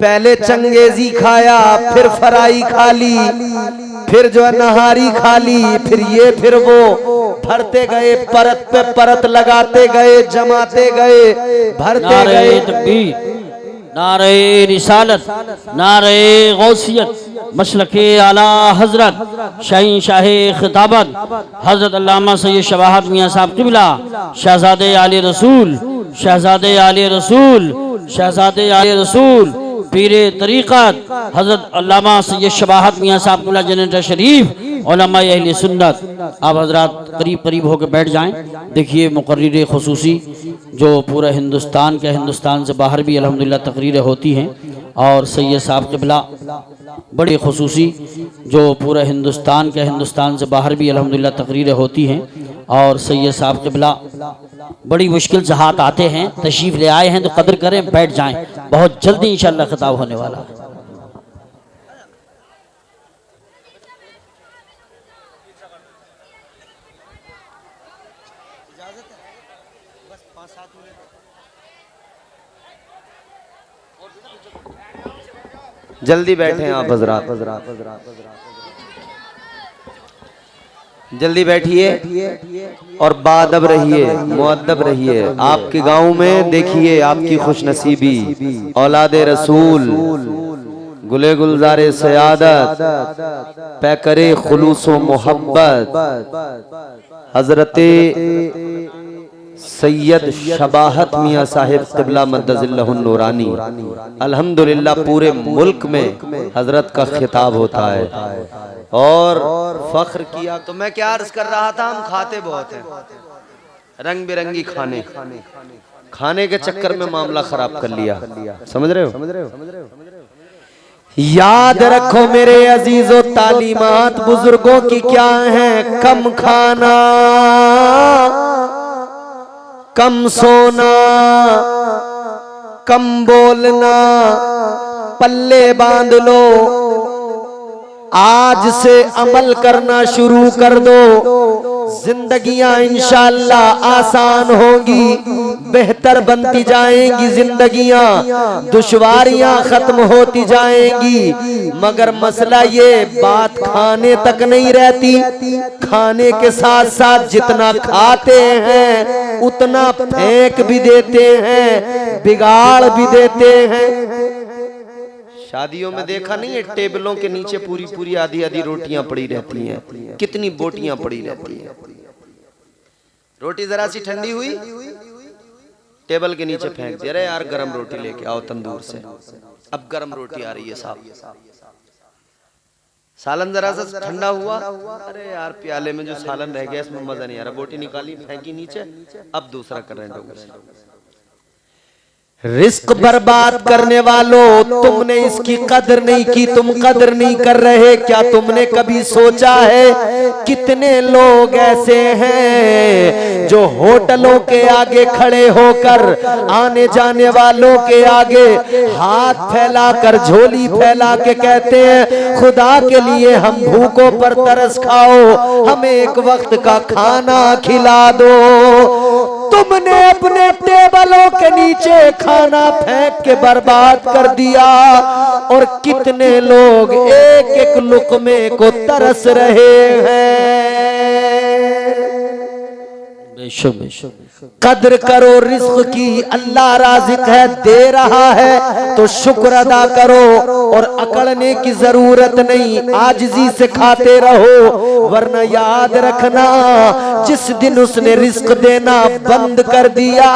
पहले चंगेजी खाया, फिर फ्राई खा ली, फिर जो है नहारी खा ली, फिर ये फिर वो, भरते गए, परत पे परत लगाते गए, जमाते गए, भरते नारे गए। तकबीर, नारे रिसालत, नारे गौसियत, मसलके आला हजरत शाही शाहे खिताबत हजरत अल्लामा सैयद शबाहत मियाँ साहब क़िबला, शहजादे आले रसूल, शहजादे आले रसूल, शहजादे आले रसूल, पीरे तरीक़त हजरत अल्लामा सैयद शबाहत मियाँ साहब क़िबला जन्नत शरीफ, उलमा अहले सुन्नत। आप हजरात करीब करीब होकर बैठ जाएं। देखिए मुकर्रिर खुसूसी जो पूरा हिंदुस्तान के, हिंदुस्तान से बाहर भी अल्हम्दुलिल्लाह तकरीरें होती हैं, और सैयद साहब क़िबला बड़ी खुसूसी जो पूरा हिंदुस्तान के, हिंदुस्तान से बाहर भी अल्हम्दुलिल्लाह तकरीरें होती हैं, और सैयद साहब क़िबला बड़ी मुश्किल से हाथ आते हैं, तशरीफ़ ले आए हैं तो कदर करें, बैठ जाएं, बहुत जल्दी इंशाअल्लाह खिताब होने वाला है। जल्दी बैठे आप हजरात, जल्दी बैठिए और बाअदब रहिए, मुअद्दब रहिए। आपके गांव में देखिए आपकी खुशनसीबी, औलादे रसूल, गुले गुलजारे सयादत, पैकरे खुलूसो मोहब्बत हजरते सैयद शबाहत मियाँ साहिब क़िबला मद्दज़िल्लहुन नूरानी, अल्हम्दुलिल्लाह पूरे मुल्क में हजरत का खिताब होता है और फख्र किया। तो मैं क्या अर्ज कर रहा था, हम खाते बहुत हैं, रंग बिरंगी खाने के चक्कर में मामला खराब कर लिया। समझ रहे हो? याद रखो मेरे अजीजों, तालीमात बुजुर्गों की क्या है? कम खाना, कम सोना, कम बोलना, पल्ले बांध लो, आज से अमल करना शुरू कर दो, जिंदगियां इंशाअल्लाह आसान होगी, बेहतर बनती जाएंगी जिंदगियां, दुश्वारियां खत्म होती जाएंगी। मगर मसला ये बात खाने तक नहीं रहती, खाने के साथ साथ जितना खाते हैं उतना फेंक भी देते हैं, बिगाड़ भी देते हैं। शादियों में देखा नहीं है, टेबलों के नीचे पूरी पूरी आधी आधी रोटियां पड़ी रहती हैं, कितनी बोटियां पड़ी रहती हैं। रोटी जरा सी ठंडी हुई, टेबल के नीचे फेंक दिया, अरे यार गरम रोटी लेके आओ तंदूर से, अब गरम रोटी आ रही है साहब। सालन जरा सा ठंडा हुआ, अरे यार प्याले में जो सालन रह गया इसमें मजा नहीं आ रहा, बोटी निकाली फेंकी नीचे, अब दूसरा कर रहे हैं। रिस्क बर्बाद करने वालों, तुमने इसकी कदर नहीं की, तुम कदर नहीं कर रहे। क्या तुमने कभी सोचा है कितने लोग ऐसे हैं जो होटलों के आगे खड़े होकर आने जाने वालों के आगे हाथ फैलाकर, झोली फैला के कहते हैं खुदा के लिए हम भूखों पर तरस खाओ, हमें एक वक्त का खाना खिला दो। तुमने अपने टेबलों के नीचे खाना फेंक के बर्बाद कर दिया, और कितने लोग एक एक लुक़मे को तरस रहे हैं। कद्र करो रिज़्क़ की, अल्लाह राज़िक़ है, दे रहा है तो शुक्र अदा करो, और अकड़ने की जरूरत नहीं, आजिज़ी से खाते रहो। वरना याद रखना, जिस दिन उसने रिज़्क़ देना बंद कर दिया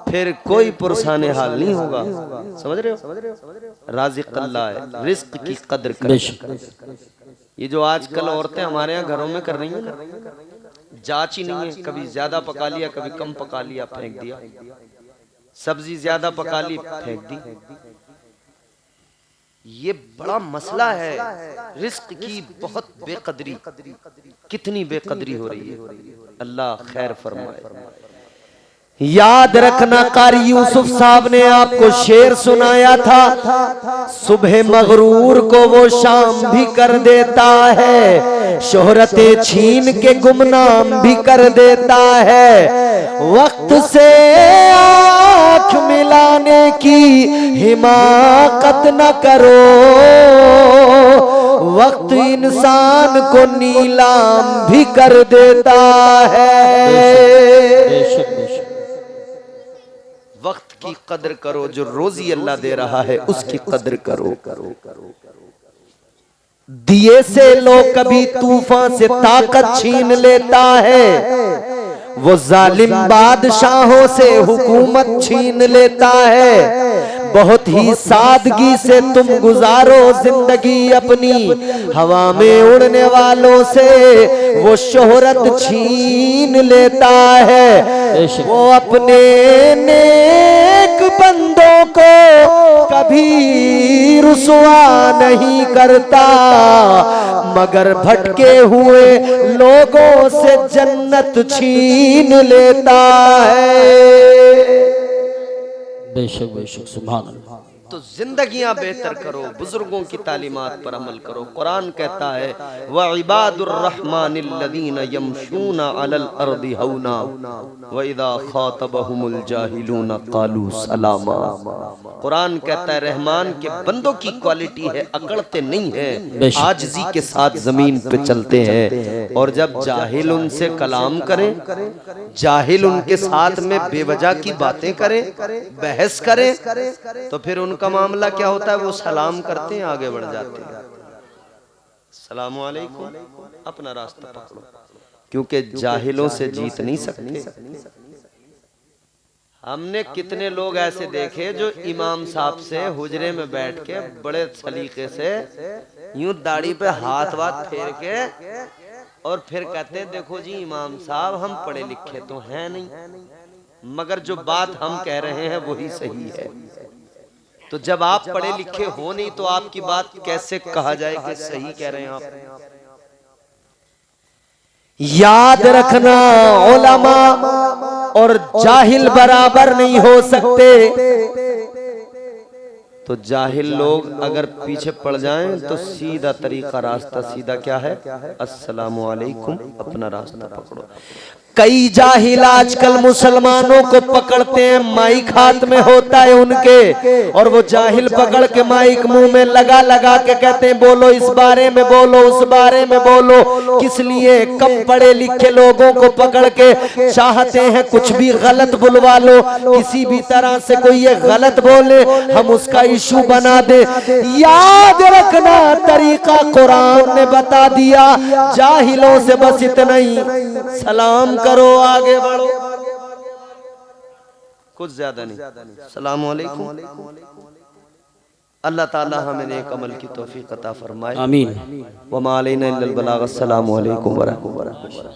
फिर कोई पुरसाने हाल नहीं होगा। समझ रहे हो? राज़िक़ अल्लाह है, रिज़्क़ की कद्र करो। ये जो आजकल औरतें हमारे यहाँ घरों में कर रही हैं ना, जांच ही नहीं है, कभी ज्यादा पका लिया कभी कम पका लिया, फेंक दिया, सब्जी ज्यादा पका ली फेंक दी। ये बड़ा मसला है, रिस्क की बहुत बेकदरी, कितनी बेकदरी हो रही है, अल्लाह खैर फरमाए। याद रखना, कारी यूसुफ साहब ने आपको शेर सुनाया था, सुबह मगरूर को वो शाम भी कर देता है, शोहरतें छीन के गुमनाम भी कर देता है। वक्त से आँख मिलाने की हिमाकत न करो, वक्त इंसान को नीलाम भी कर देता है। वक्त की कदर करो, जो रोजी अल्लाह दे रहा है उसकी कदर करो। दिए से लोग कभी तूफान से ताकत छीन लेता है, वो जालिम बादशाहों से हुकूमत छीन लेता है। बहुत ही सादगी से तुम गुजारो जिंदगी अपनी, हवा में उड़ने वालों से वो शोहरत छीन लेता है। वो अपने नेक बंदों को कभी रुसवा नहीं करता, मगर भटके हुए लोगों से जन्नत छीन लेता है। बेशक बेशक, सुभान अल्लाह। तो जिंदगियां बेहतर करो, बुजुर्गों की तालीमात पर अमल करो। कुरान कहता है व इबादुर रहमानिल्लज़ीना यमशूना अलल अर्दि हौना व इज़ा खातबहुमुल जाहिलूना क़ालू सलामा। कुरान कहता है रहमान के बंदों की क्वालिटी है अकड़ते नहीं है, आजिज़ी के साथ जमीन पे चलते हैं, और जब जाहिल उनसे कलाम करें, जाहिल उनके साथ में बेवजह की बातें करें, बहस करें, तो फिर उनका मामला क्या होता है, वो सलाम करते हैं, आगे बढ़ जाते हैं, सलाम अलैकुम, अपना रास्ता पकड़ो, क्योंकि जाहिलों से जीत नहीं सकते। हमने कितने लोग ऐसे देखे जो इमाम साहब से हुजरे में बैठ के बड़े सलीके से यूं दाढ़ी पे हाथ वाथ फेर के और फिर कहते हैं देखो जी इमाम साहब हम पढ़े लिखे तो हैं नहीं, मगर जो बात हम कह रहे हैं वही सही है। तो जब आप पढ़े लिखे हो नहीं तो आपकी बात कैसे कहा जाए कि सही कह रहे हैं आप। याद रखना, उलमा और जाहिल बराबर नहीं हो सकते। तो जाहिल लोग अगर पीछे पड़ जाएं तो सीधा तरीका, रास्ता सीधा क्या है, अस्सलामु अलैकुम, अपना रास्ता पकड़ो। कई जाहिल आजकल मुसलमानों को पकड़ते हैं, माइक हाथ में होता है उनके, और वो जाहिल पकड़ के माइक मुंह में लगा लगा के कहते हैं बोलो इस बारे में, बोलो उस बारे में बोलो। किस लिए? कम पढ़े लिखे लोगों को पकड़ के चाहते हैं कुछ भी गलत बुलवा लो, किसी भी तरह से कोई ये गलत बोले हम उसका इशू बना दे। याद रखना, तरीका कुरान ने बता दिया, जाहिलों से बस इतना ही, सलाम करो, आगे बढ़ो, कुछ ज्यादा नहीं। सलाम अलैकुम। अल्लाह ताला हमें नेक अमल की तौफीक अता फरमाए, आमीन। व मा अलैना इल्लल बलाग। अस्सलामु अलैकुम व रहमतुल्लाह।